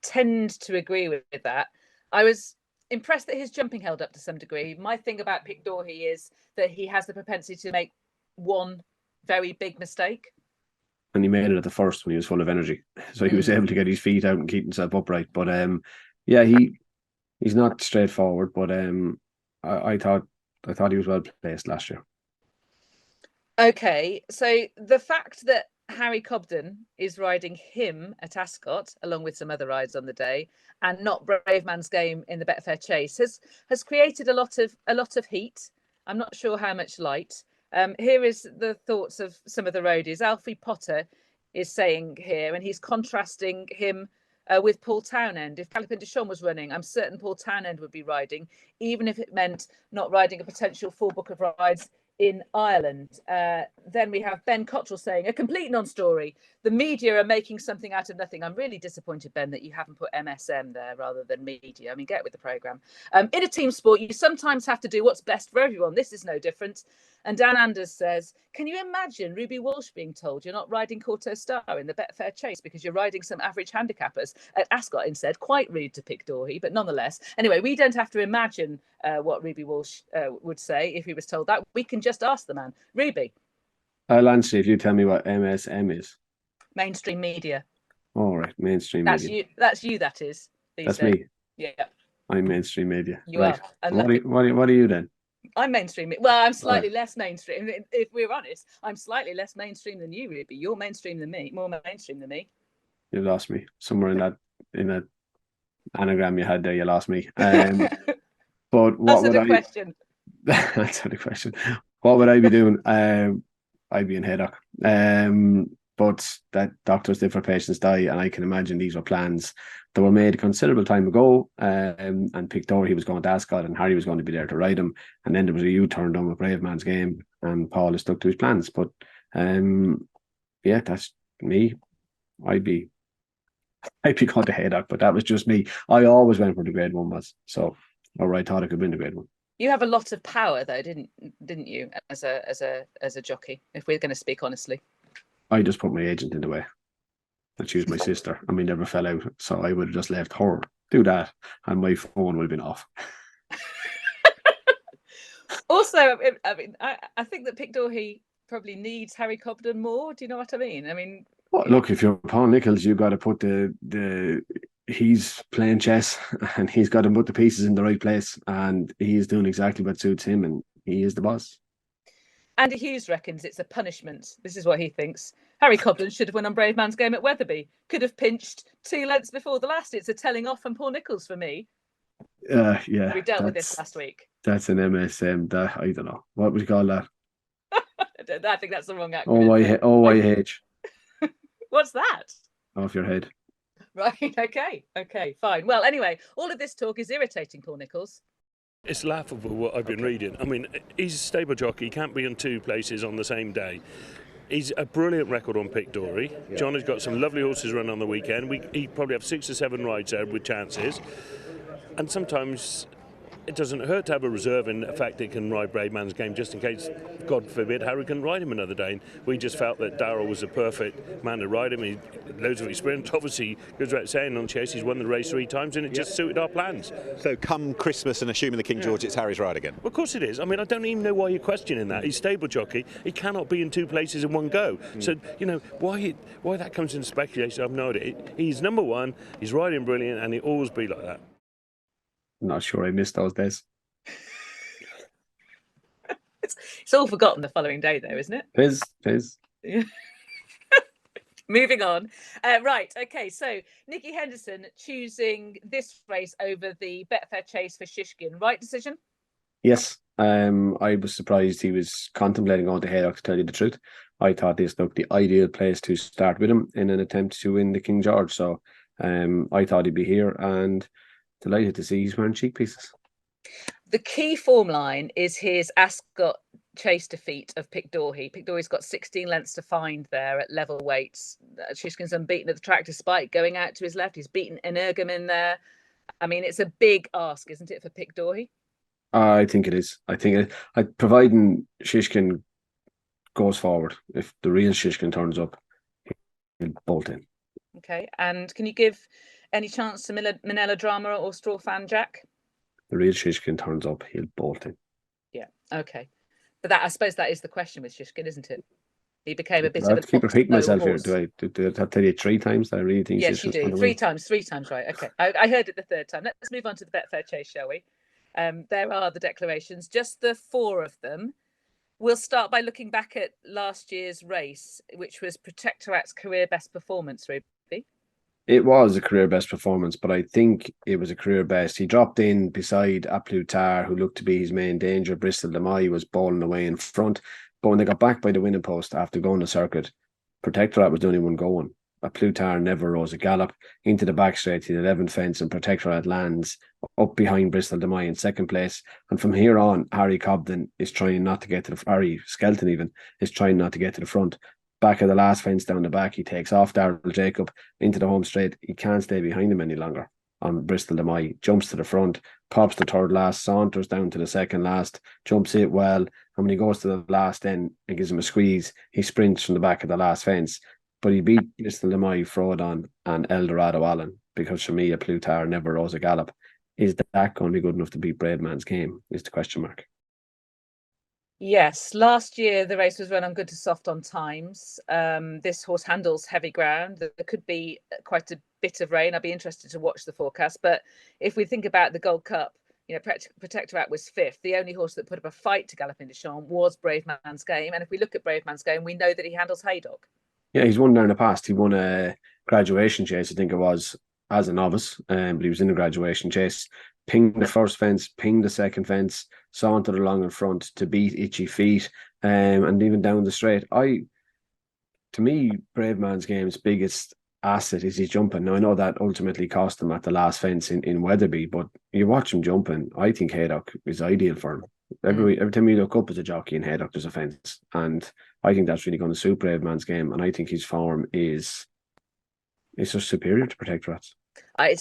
tend to agree with that. I was impressed that his jumping held up to some degree. My thing about Picdorhi is that he has the propensity to make one very big mistake. And he made it at the first when he was full of energy. So he was able to get his feet out and keep himself upright. But he He's not straightforward, but I thought he was well placed last year. Okay, so the fact that Harry Cobden is riding him at Ascot, along with some other rides on the day, and not Bravemansgame in the Betfair Chase, has created a lot of heat. I'm not sure how much light. Here is the thoughts of some of the roadies. Alfie Potter is saying here, and he's contrasting him with Paul Townend. If Calipin Deschamps was running, I'm certain Paul Townend would be riding, even if it meant not riding a potential full book of rides in Ireland. Then we have Ben Cottrell saying, a complete non-story. The media are making something out of nothing. I'm really disappointed, Ben, that you haven't put MSM there rather than media. I mean, get with the programme. In a team sport, you sometimes have to do what's best for everyone. This is no different. And Dan Anders says, can you imagine Ruby Walsh being told you're not riding To Star in the Betfair Chase because you're riding some average handicappers at Ascot instead? Quite rude to pick Dorhey, but nonetheless. Anyway, we don't have to imagine what Ruby Walsh would say if he was told that. We can just ask the man. Ruby. I'll answer if you tell me what MSM is. Mainstream media. All right, mainstream That's media. That's you, that is. That's me. Yeah. I'm mainstream media. You right. are. What are you then? I'm mainstream. Well, I'm slightly less mainstream. If we're honest, I'm slightly less mainstream than you, Ruby. You're mainstream than me, more mainstream than me. You lost me somewhere in that anagram you had there. You lost me. But what Answer would the question. Answer the question. What would I be doing? I'd be in Haydock. But that doctors live for patients die, and I can imagine these were plans that were made a considerable time ago. And Pictor, he was going to Ascot, and Harry was going to be there to ride him. And then there was a U-turn done with Bravemansgame, and Paul has stuck to his plans. But yeah, that's me. I'd be going to Haydock, but that was just me. I always went where the grade one was, so or I thought I could win the grade one. You have a lot of power, though, didn't you, as a jockey? If we're going to speak honestly, I just put my agent in the way. And she was my sister, and we never fell out, so I would have just left her do that, and my phone would have been off. Also, I mean, I think that Pictor probably needs Harry Cobden more. Do you know what I mean? I mean, well, look, if you're Paul Nicholls, you've got to put he's playing chess, and he's got to put the pieces in the right place, and he's doing exactly what suits him, and he is the boss. Andy Hughes reckons it's a punishment. This is what he thinks. Harry Cobden should have won on Bravemansgame at Wetherby. Could have pinched 2 lengths before the last. It's a telling off from Paul Nicholls for me. Yeah. We dealt with this last week. That's an MSM. I don't know. What would you call that? I think that's the wrong acronym. OYH. What's that? Off your head. Right. Okay. Fine. Well, anyway, all of this talk is irritating Paul Nicholls. It's laughable what I've been reading. I mean, he's a stable jockey. He can't be in 2 places on the same day. He's a brilliant record on Pictor. Yeah. John has got some lovely horses run on the weekend. He probably have 6 or 7 rides there with chances. And sometimes it doesn't hurt to have a reserve in the fact it can ride Bravemansgame just in case, God forbid, Harry can ride him another day. And we just felt that Darrell was the perfect man to ride him. He had loads of experience. Obviously, goes without saying, on Chase he's won the race 3 times and it just suited our plans. So come Christmas and assuming the King George, it's Harry's ride again? Well, of course it is. I mean, I don't even know why you're questioning that. He's stable jockey. He cannot be in 2 places in one go. So, you know, why that comes into speculation, I've no idea. He's number 1, he's riding brilliant, and he'll always be like that. Not sure I missed those days. It's all forgotten the following day, though, isn't it? Fizz. Yeah. Moving on. Right. Okay. So Nicky Henderson choosing this race over the Betfair Chase for Shishkin. Right decision? Yes. I was surprised he was contemplating going to Haydock, to tell you the truth. I thought this looked the ideal place to start with him in an attempt to win the King George. So I thought he'd be here, and delighted to see he's wearing cheek pieces. The key form line is his Ascot Chase defeat of Pictor. Pictor's got 16 lengths to find there at level weights. Shishkin's unbeaten at the track despite going out to his left. He's beaten Energum in there. I mean, it's a big ask, isn't it, for Pictor? I think it is. I think providing Shishkin goes forward, if the real Shishkin turns up, he'll bolt in. Okay, and can you give any chance to Manila Drama or Straw Fan Jack? The real Shishkin turns up, he'll bolt in. Yeah, okay. But I suppose that is the question with Shishkin, isn't it? He became a bit I of have an to keep repeating slow myself here. horse. Do I tell you 3 times that I really think Yes, you Shishkin's do. going to Three win? times, right. Okay. I heard it the third time. Let's move on to the Betfair Chase, shall we? There are the declarations, just the 4 of them. We'll start by looking back at last year's race, which was Protektorat's career best performance, Ruby. It was a career best performance, but I think it was a career best. He dropped in beside A Plus Tard, who looked to be his main danger. Bristol de Mai was bowling away in front. But when they got back by the winning post after going to circuit, Protektorat was the only one going. A Plus Tard never rose a gallop into the back straight to the 11th fence, and Protektorat lands up behind Bristol de Mai in second place. And from here on, Harry Cobden is trying not to get to the Harry Skelton even is trying not to get to the front. Back of the last fence down the back, he takes off Darryl Jacob into the home straight. He can't stay behind him any longer on Bristol de Mai. Jumps to the front, pops the third last, saunters down to the second last, jumps it well. And when he goes to the last end and gives him a squeeze, he sprints from the back of the last fence. But he beat Bristol de Mai, Frodon and Eldorado Allen, because for me, A Plus Tard never rose a gallop. Is that going to be good enough to beat Bravemansgame? Is the question mark. Yes, last year the race was run on good to soft on times. This horse handles heavy ground. There could be quite a bit of rain. I'd be interested to watch the forecast. But if we think about the Gold Cup, Protektorat was 5th. The only horse that put up a fight to Galopin Des Champs was Bravemansgame. And if we look at Bravemansgame, we know that he handles Haydock. Yeah, he's won there in the past. He won a graduation chase, I think it was, as a novice, but he was in a graduation chase. Pinged the first fence, pinged the second fence, sauntered along in front to beat Itchy Feet, and even down the straight. To me, Bravemansgame's biggest asset is his jumping. Now, I know that ultimately cost him at the last fence in Weatherby, but you watch him jumping, I think Haydock is ideal for him. Every time you look up as a jockey in Haydock, there's a fence. And I think that's really going to suit Bravemansgame. And I think his form is just superior to Protektorat's. I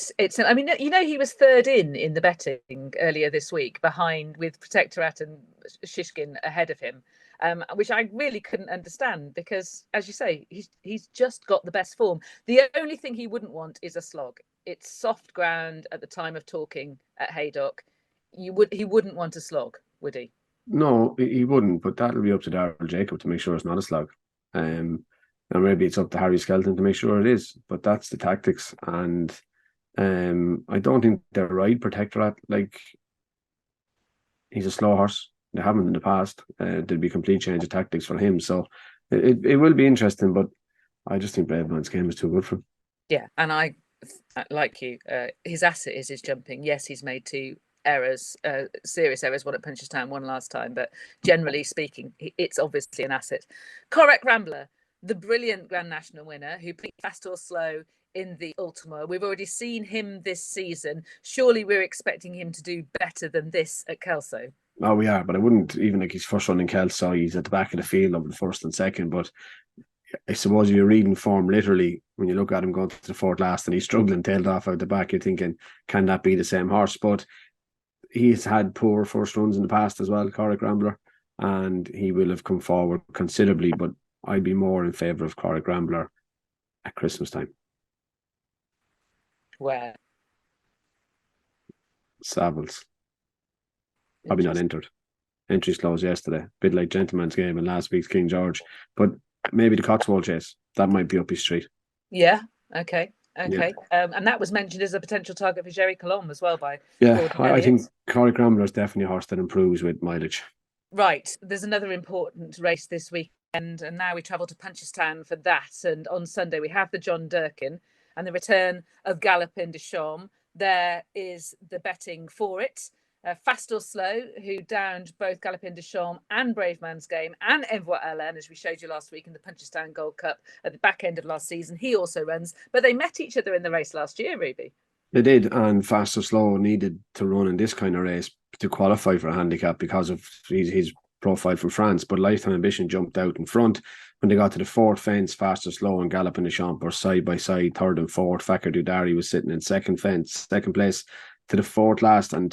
mean, he was third in the betting earlier this week, behind with Protektorat and Shishkin ahead of him, which I really couldn't understand because, as you say, he's just got the best form. The only thing he wouldn't want is a slog. It's soft ground at the time of talking at Haydock. He wouldn't want a slog, would he? No, he wouldn't, but that'll be up to Darryl Jacob to make sure it's not a slog. And maybe it's up to Harry Skelton to make sure it is, but that's the tactics. And I don't think they're right, Protektorat. Like, he's a slow horse. They haven't in the past. There'll be a complete change of tactics for him. So it will be interesting, but I just think Bravemansgame is too good for him. Yeah, and I, like you, his asset is his jumping. Yes, he's made 2 errors, serious errors, one at Punchestown, one last time, but generally speaking, it's obviously an asset. Correct Rambler, the brilliant Grand National winner who beat Fast or Slow in the Ultima. We've already seen him this season. Surely we're expecting him to do better than this at Kelso. Oh, we are, but I wouldn't even like his first run in Kelso. He's at the back of the field over the first and second, but I suppose you're reading form literally when you look at him going to the 4th last and he's struggling tailed off out the back. You're thinking, can that be the same horse? But he's had poor first runs in the past as well, Corrick Rambler, and he will have come forward considerably, but I'd be more in favour of Corrick Rambler at Christmas time. Where? Savills. Probably not entered. Entries closed yesterday. Bit like Gentleman's Game in last week's King George. But maybe the Cotswold Chase. That might be up his street. Yeah, okay. Yeah. And that was mentioned as a potential target for Jerry Colombe as well by Yeah, I think Corrick Rambler is definitely a horse that improves with mileage. Right, there's another important race this weekend, and now we travel to Punchestown for that. And on Sunday we have the John Durkin and the return of Galopin Des Champs. There is the betting for it. Fast or Slow, who downed both Galopin Des Champs and Bravemansgame and Envoi Allen, as we showed you last week in the Punchestown Gold Cup at the back end of last season. He also runs, but they met each other in the race last year, Ruby. They did, and Fast or Slow needed to run in this kind of race to qualify for a handicap because of his profile from France. But Lifetime Ambition jumped out in front. When they got to the 4th fence, Fast or Slow and Galopin Des Champs were side by side, 3rd and 4th. Fakir Dudari was sitting in second place to the 4th last, and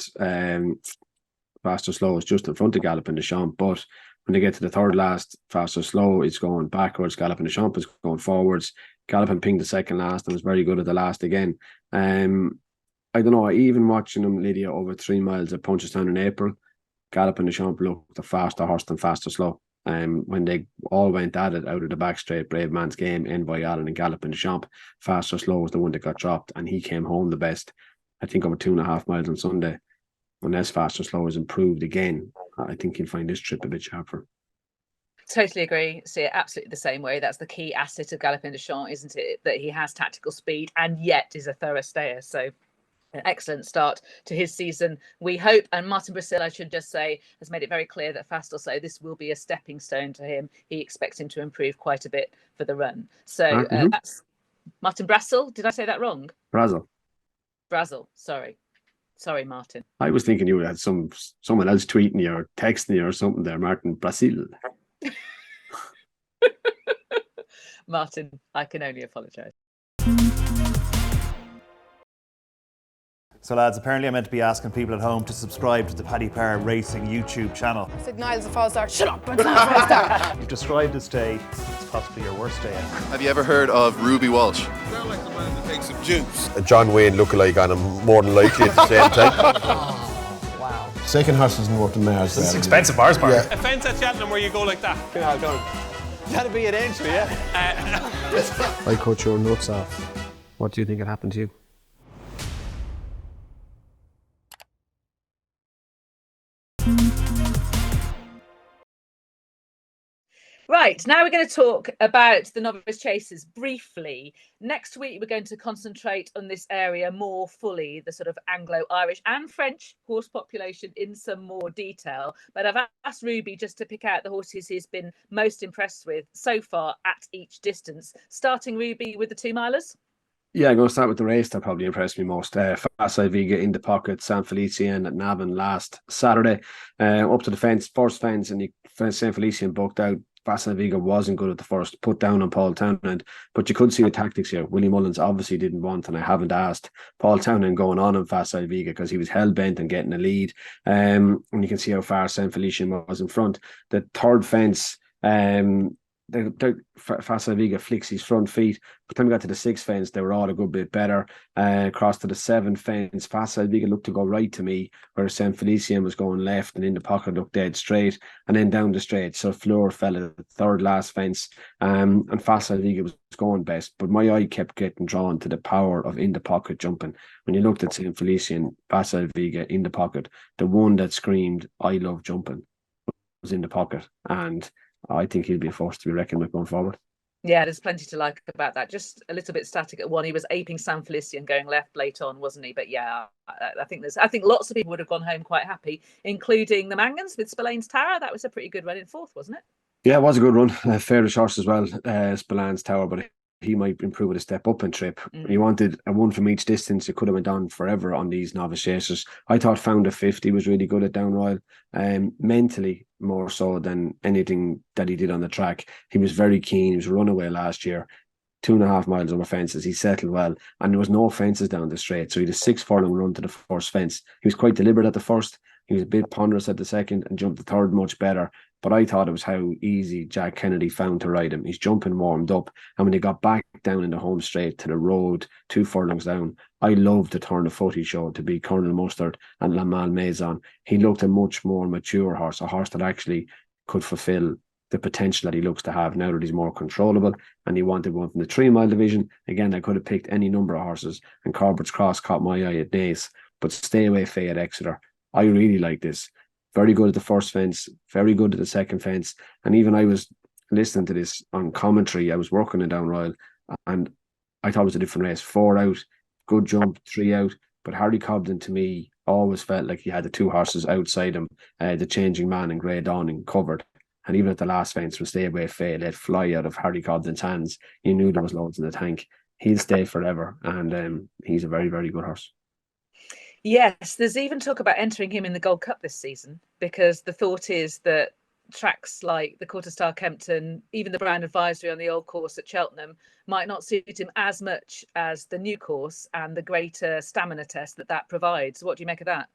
Fast or Slow was just in front of Galopin Des Champs. But when they get to the 3rd last, Fast or Slow is going backwards, Galopin Des Champs is going forwards. Galopin pinged the 2nd last and was very good at the last again. I don't know, even watching him, Lydia, over 3 miles at Punchestown in April, Galopin Des Champs looked a faster horse than Fast or Slow. when they all went at it out of the back straight, Bravemansgame, Envoy Allen and Gallop in the Champ, Fast or Slow was the one that got dropped, and he came home the best, I think, over 2.5 miles on Sunday. Unless Fast or Slow is improved again, I think he'll find this trip a bit sharper. Totally agree. See it absolutely the same way. That's the key asset of Gallopin de Champ, isn't it? That he has tactical speed and yet is a thorough stayer. So an excellent start to his season, we hope. And Martin Brassil, I should just say, has made it very clear that Fast or So, this will be a stepping stone to him. He expects him to improve quite a bit for the run. So that's Martin Brassil. Did I say that wrong? Brazel. Sorry, Martin. I was thinking you had someone else tweeting you or texting you or something there, Martin Brassil. Martin, I can only apologise. So lads, apparently I'm meant to be asking people at home to subscribe to the Paddy Power Racing YouTube channel. I said Niall's a false start. Shut up, it's not a false start. You've described this day as possibly your worst day ever. Have you ever heard of Ruby Walsh? Sound like the man that takes some juice. A John Wayne lookalike on him, more than likely at the same time. Wow. Second horse isn't worth the mares. This is expensive Mars Park. A fence at Cheltenham where you go like that. That'd be an entry, yeah. I cut your nuts off. What do you think had happened to you? Right, now we're going to talk about the novice chasers briefly. Next week, we're going to concentrate on this area more fully, the sort of Anglo-Irish and French horse population in some more detail. But I've asked Ruby just to pick out the horses he's been most impressed with so far at each distance. Starting, Ruby, with the 2 milers. Yeah, I'm going to start with the race that probably impressed me most. Facile Viga in the pocket, San Felicien at Navan last Saturday. Up to the fence, first fence, and San Felicien booked out. Facile Viga wasn't good at the first, put down on Paul Townend, but you could see the tactics here. Willie Mullins obviously didn't want, and I haven't asked Paul Townend going on Facile Viga because he was hell-bent on getting a lead. And you can see how far San Felicien was in front. The third fence, Facile Viga flicks his front feet. By the time we got to the 6th fence, they were all a good bit better. Across to the 7th fence, Facile Viga looked to go right to me, where San Felicien was going left, and in the pocket looked dead straight, and then down the straight. So Fleur fell at the third last fence, and Facile Viga was going best. But my eye kept getting drawn to the power of in the pocket jumping. When you looked at San Felicien, Facile Viga in the pocket, the one that screamed, "I love jumping," was in the pocket, and I think he'll be a force to be reckoned with going forward. Yeah, there's plenty to like about that. Just a little bit static at 1. He was aping San Felicien going left late on, wasn't he? But yeah, I think lots of people would have gone home quite happy, including the Mangans with Spillane's Tower. That was a pretty good run in 4th, wasn't it? Yeah, it was a good run. Fairish horse as well, Spillane's Tower, but he might improve with a step up and trip. He wanted a 1 from each distance. It could have went on forever on these novice chasers. I thought Founder 50 was really good at Down Royal, mentally more so than anything that he did on the track. He was very keen. He was a runaway last year. 2.5 miles over fences. He settled well, and there was no fences down the straight. So he had a 6 furlong run to the first fence. He was quite deliberate at the first. He was a bit ponderous at the second and jumped the third much better. But I thought it was how easy Jack Kennedy found to ride him. He's jumping warmed up. And when he got back down in the home straight to the road, 2 furlongs down, I loved the turn of foot he showed to be Colonel Mustard and La Malmaison. He looked a much more mature horse, a horse that actually could fulfill the potential that he looks to have now that he's more controllable. And he wanted one from the 3 mile division. Again, I could have picked any number of horses, and Corbett's Cross caught my eye at Naas. But Stay Away Faye at Exeter, I really like this. Very good at the first fence, very good at the second fence. And even I was listening to this on commentary. I was working in Down Royal, and I thought it was a different race. 4 out, good jump, 3 out. But Harry Cobden, to me, always felt like he had the 2 horses outside him, the Changing Man and Grey Dawning covered. And even at the last fence, when Stay Away Faye let fly out of Harry Cobden's hands, you knew there was loads in the tank. He'll stay forever, and he's a very, very good horse. Yes, there's even talk about entering him in the Gold Cup this season, because the thought is that tracks like the Quarter Star Kempton, even the Brown Advisory on the old course at Cheltenham, might not suit him as much as the new course and the greater stamina test that provides. What do you make of that?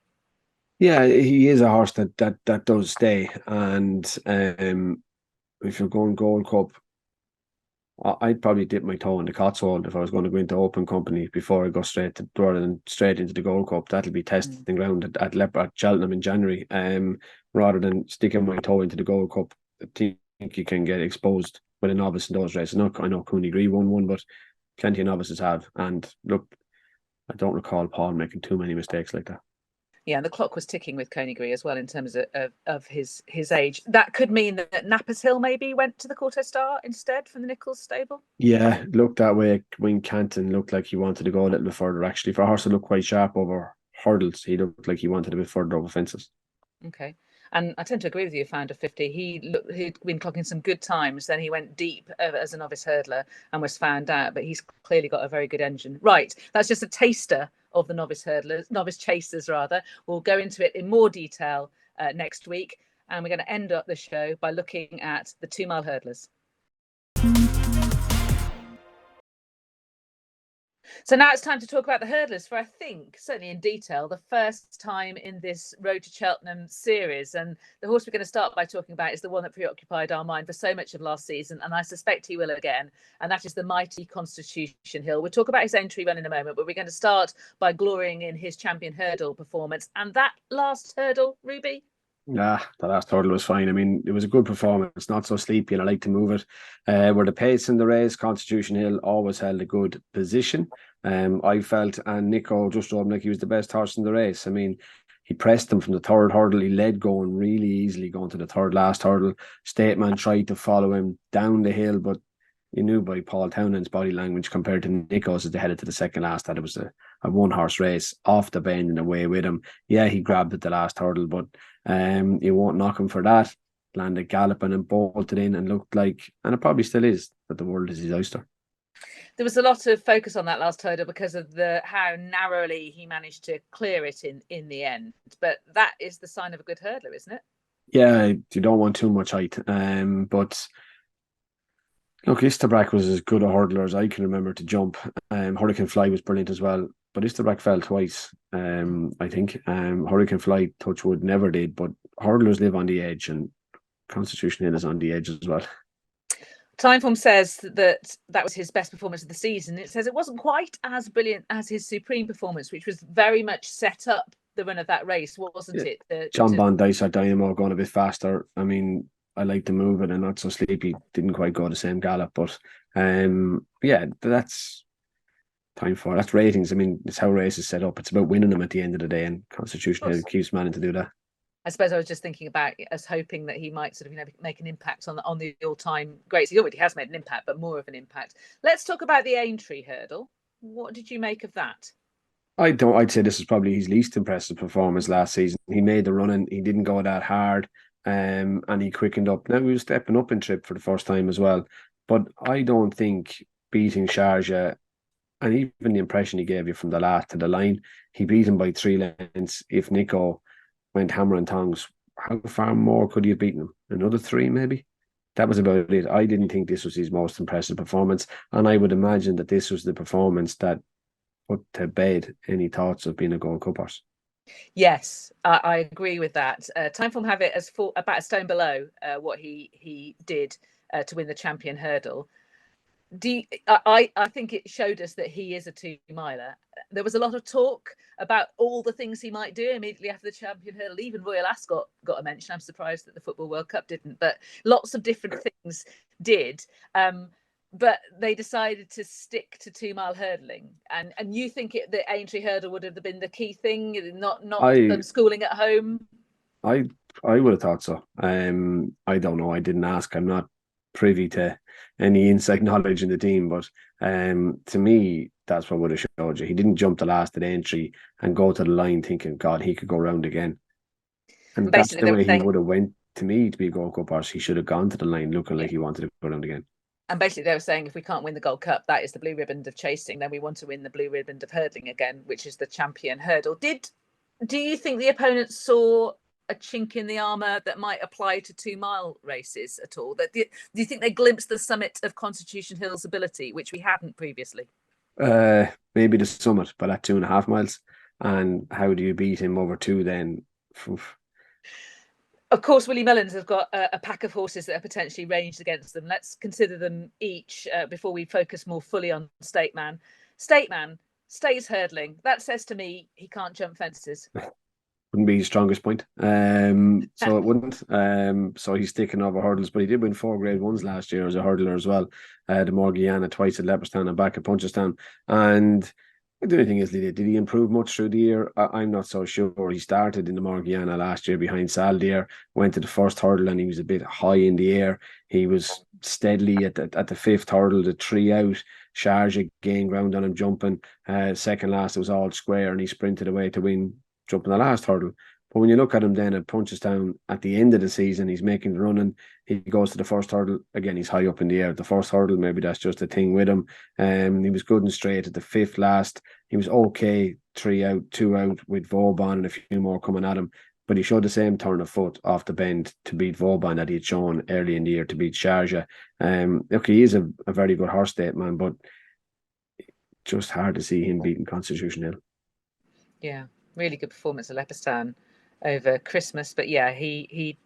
Yeah, he is a horse that does stay. And if you're going Gold Cup, I'd probably dip my toe in the Cotswold if I was going to go into open company before I go straight into the Gold Cup. That'll be testing ground at Cheltenham in January. Rather than sticking my toe into the Gold Cup. I think you can get exposed with a novice in those races. I know Cooney Gree won one, but plenty of novices have. And look, I don't recall Paul making too many mistakes like that. Yeah, and the clock was ticking with Coney as well in terms of his age. That could mean that Nappers Hill maybe went to the Quarto Star instead from the Nicholls stable. Yeah, looked that way when Canton looked like he wanted to go a little bit further. Actually, for a horse that looked quite sharp over hurdles, he looked like he wanted a bit further over fences. Okay. And I tend to agree with you, Founder 50. He'd been clocking some good times. Then he went deep as a novice hurdler and was found out. But he's clearly got a very good engine. Right. That's just a taster of the novice chasers, rather. We'll go into it in more detail next week. And we're going to end up the show by looking at the 2 mile hurdlers. So now it's time to talk about the hurdlers for, I think, certainly in detail, the first time in this Road to Cheltenham series. And the horse we're going to start by talking about is the one that preoccupied our mind for so much of last season, and I suspect he will again, and that is the mighty Constitution Hill. We'll talk about his entry run in a moment, but we're going to start by glorying in his champion hurdle performance. And that last hurdle, Ruby? Yeah, the last hurdle was fine. I mean, it was a good performance, not so sleepy, and I like to move it. Where the pace in the race, Constitution Hill always held a good position. I felt, and Nico just showed him like he was the best horse in the race. I mean, he pressed him from the third hurdle. He led going really easily going to the third last hurdle. State Man tried to follow him down the hill, but you knew by Paul Townend's body language compared to Nico's as they headed to the second last that it was a one-horse race off the bend and away with him. Yeah, he grabbed at the last hurdle, but you won't knock him for that. Landed galloping and bolted in and looked like, and it probably still is, that the world is his oyster. There was a lot of focus on that last hurdle because of how narrowly he managed to clear it in the end. But that is the sign of a good hurdler, isn't it? Yeah, you don't want too much height. But look, Isterbrack was as good a hurdler as I can remember to jump. Hurricane Fly was brilliant as well. But Isterbrack fell twice, I think. Hurricane Fly, Touchwood, never did. But hurdlers live on the edge, and Constitution Hill is on the edge as well. Timeform says that was his best performance of the season. It says it wasn't quite as brilliant as his supreme performance, which was very much set up the run of that race, wasn't it? Jonbon, Dysart, Dynamo going a bit faster. I mean, I like to move it and not so sleepy. Didn't quite go the same gallop, but yeah, that's time for that's ratings. I mean, it's how races set up. It's about winning them at the end of the day, and Constitution Hill keeps managing to do that. I suppose I was just thinking about us hoping that he might sort of, make an impact on the all-time greats. He already has made an impact, but more of an impact. Let's talk about the Aintree hurdle. What did you make of that? I'd say this is probably his least impressive performance last season. He made the running, he didn't go that hard, and he quickened up. Now he was stepping up in trip for the first time as well. But I don't think beating Sharjah, and even the impression he gave you from the last to the line, he beat him by 3 lengths. If Nico went hammer and tongs, how far more could he have beaten him? Another 3 maybe? That was about it. I didn't think this was his most impressive performance, and I would imagine that this was the performance that put to bed any thoughts of being a Gold Cup horse. Yes, I agree with that. Timeform have it as about a stone below what he did to win the champion hurdle. I think it showed us that he is a 2 miler. There was a lot of talk about all the things he might do immediately after the champion hurdle. Even Royal Ascot got a mention. I'm surprised that the Football World Cup didn't, but lots of different things did. But they decided to stick to 2 mile hurdling. And you think the Aintree hurdle would have been the key thing, not them schooling at home? I would have thought so. I don't know. I didn't ask. I'm not privy to any inside knowledge in the team, but to me, that's what would have showed you. He didn't jump the last at Aintree and go to the line thinking, God, he could go round again. And that's the way he would have went, to me, to be a Gold Cup horse. He should have gone to the line looking like he wanted to go round again. And basically they were saying, if we can't win the Gold Cup, that is the blue ribbon of chasing, then we want to win the blue ribbon of hurdling again, which is the champion hurdle. Do you think the opponents saw a chink in the armour that might apply to 2 mile races at all? Do you think they glimpsed the summit of Constitution Hill's ability, which we hadn't previously? Maybe the summit, but at 2.5 miles. And how do you beat him over 2 then? Oof. Of course, Willie Mullins has got a pack of horses that are potentially ranged against them. Let's consider them each before we focus more fully on State Man. State Man stays hurdling. That says to me he can't jump fences. wouldn't be his strongest point. So it wouldn't. So he's sticking over hurdles, but he did win 4 Grade 1s last year as a hurdler as well. The Morgiana twice at Leopardstown and back at Punchestown. And the only thing is, did he improve much through the year? I'm not so sure. He started in the Morgiana last year behind Saldier, went to the first hurdle and he was a bit high in the air. He was steadily at the 5th hurdle, the 3 out. Sharjah gained ground on him jumping. Second last, it was all square and he sprinted away to win jumping the last hurdle. But when you look at him then at Punchestown at the end of the season, he's making the running. He goes to the first hurdle. Again, he's high up in the air. The first hurdle, maybe that's just a thing with him. He was good and straight at the 5th last. He was okay, 3 out, 2 out with Vauban and a few more coming at him. But he showed the same turn of foot off the bend to beat Vauban that he had shown early in the year to beat Sharjah. Look, he is a very good horse, State Man, but just hard to see him beating Constitution Hill. Yeah, really good performance at Leopardstown over Christmas. But yeah, he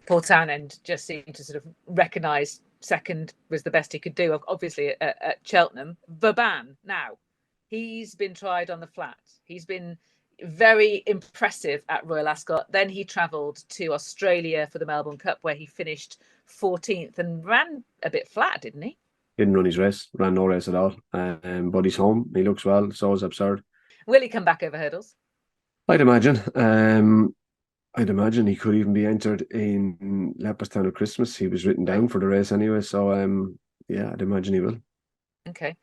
Paul Townend just seemed to sort of recognise second was the best he could do. Obviously at Cheltenham. Vauban, now, he's been tried on the flat. He's been very impressive at Royal Ascot. Then he travelled to Australia for the Melbourne Cup, where he finished 14th and ran a bit flat, didn't he? Didn't run his race, ran no race at all. But he's home. He looks well. So is Absurd. Will he come back over hurdles? I'd imagine. I'd imagine he could even be entered in Leopardstown at Christmas. He was written down for the race anyway. So yeah, I'd imagine he will. Okay.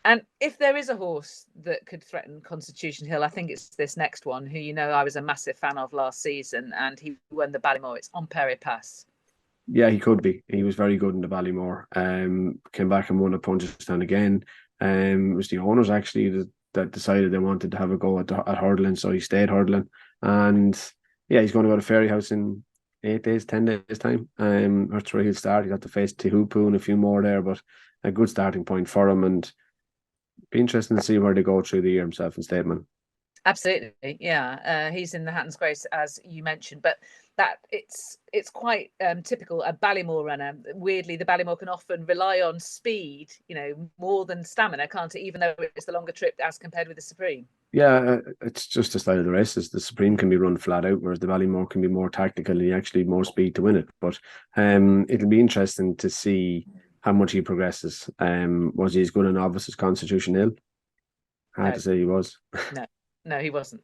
And if there is a horse that could threaten Constitution Hill, I think it's this next one, who I was a massive fan of last season, and he won the Ballymore. It's On Perry Pass. Yeah, he could be. He was very good in the Ballymore. Came back and won at Punchestown again. It was the owners actually that decided they wanted to have a go at hurdling, so he stayed hurdling. And yeah, he's going to go to Fairyhouse in 8 days, 10 days time. That's where he'll start. He'll have to face Tehupu and a few more there, but a good starting point for him, and be interesting to see where they go through the year himself and State Man. Absolutely, yeah. He's in the Hatton's Grace, as you mentioned, but that it's quite typical a Ballymore runner. Weirdly, the Ballymore can often rely on speed, more than stamina, can't it? Even though it's the longer trip as compared with the Supreme. Yeah, it's just the style of the races. The Supreme can be run flat out, whereas the Ballymore can be more tactical and you actually need more speed to win it. But it'll be interesting to see how much he progresses. Was he as good a novice as Constitution Hill? Hard to say he was. No, he wasn't.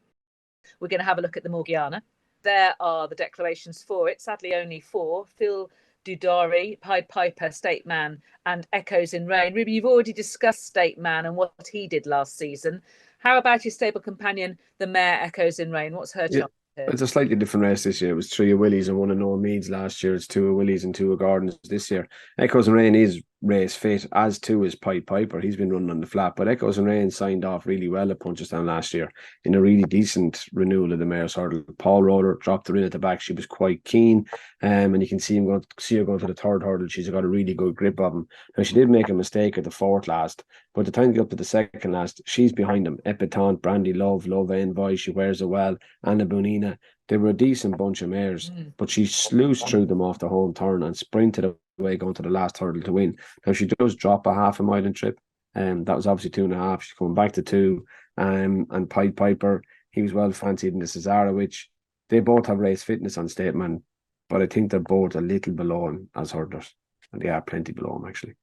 We're going to have a look at the Morgiana. There are the declarations for it. Sadly, only 4. Phil Dudari, Pied Piper, State Man, and Echoes in Rain. Ruby, you've already discussed State Man and what he did last season. How about his stable companion, the mare Echoes in Rain? What's her chance? It's a slightly different race this year. It was 3 of Willies and 1 of Noah Meads last year. It's 2 of Willies and 2 of Gordons this year. Echoes and Rain is race fit, as too is Pied Piper. He's been running on the flat, but Echoes and Rain signed off really well at Punchestown last year in a really decent renewal of the mare's hurdle. Paul Roder dropped her in at the back. She was quite keen, and you can see her going for the 3rd hurdle. She's got a really good grip of him. Now, she did make a mistake at the 4th last, but the time to get up to the 2nd last, she's behind him. Epitant, Brandy Love, Love Envoy, she wears it well, Anna Bonina. They were a decent bunch of mares, but she sluiced through them off the home turn and sprinted away going to the last hurdle to win. Now, she does drop a half a mile in trip, and that was obviously 2.5. She's coming back to 2. And Pied Piper, he was well fancied in the Cesara, which they both have race fitness on State Man, but I think they're both a little below him as hurdlers, and they are plenty below him actually.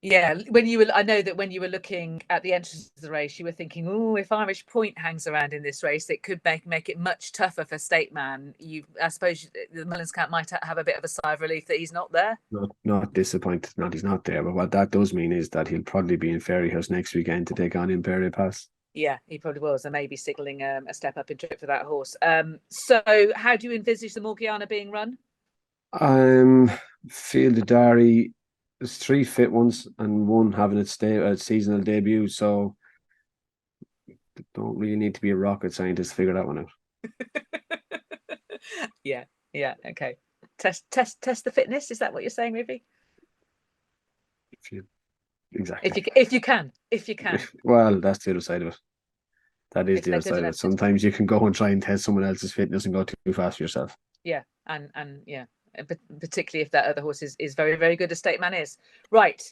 Yeah, I know that when you were looking at the entrance of the race, you were thinking, oh, if Irish Point hangs around in this race, it could make it much tougher for State Man. I suppose the Mullins camp might have a bit of a sigh of relief that he's not there. Not disappointed. Not he's not there. But what that does mean is that he'll probably be in Fairyhouse next weekend to take on Imperial Pass. Yeah, he probably was, and maybe signalling a step up in trip for that horse. So how do you envisage the Morgiana being run? Phil Dudari. There's 3 fit ones and 1 having its seasonal debut, so don't really need to be a rocket scientist to figure that one out. Yeah, okay. Test the fitness. Is that what you're saying, Ruby? Exactly. If you can. Well, that's the other side of it. That is the other side of it. Sometimes you can go and try and test someone else's fitness and go too fast for yourself. Yeah, and yeah. Particularly if that other horse is very, very good as State Man is. Right.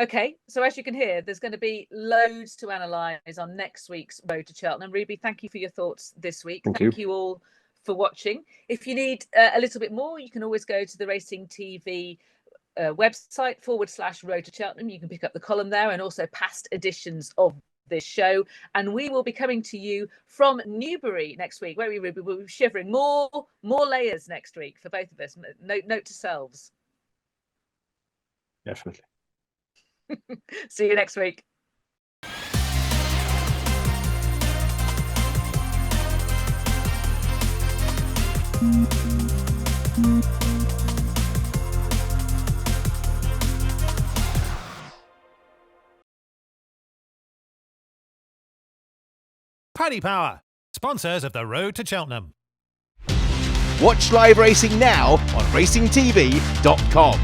Okay, so as you can hear, there's going to be loads to analyse on next week's Road to Cheltenham. Ruby, thank you for your thoughts this week. Thank you all for watching. If you need a little bit more, you can always go to the Racing TV website /Road to Cheltenham. You can pick up the column there and also past editions of this show. And we will be coming to you from Newbury next week. Where we will be shivering more layers next week for both of us. Note to selves. Definitely. See you next week. Paddy Power, sponsors of the Road to Cheltenham. Watch live racing now on racingtv.com.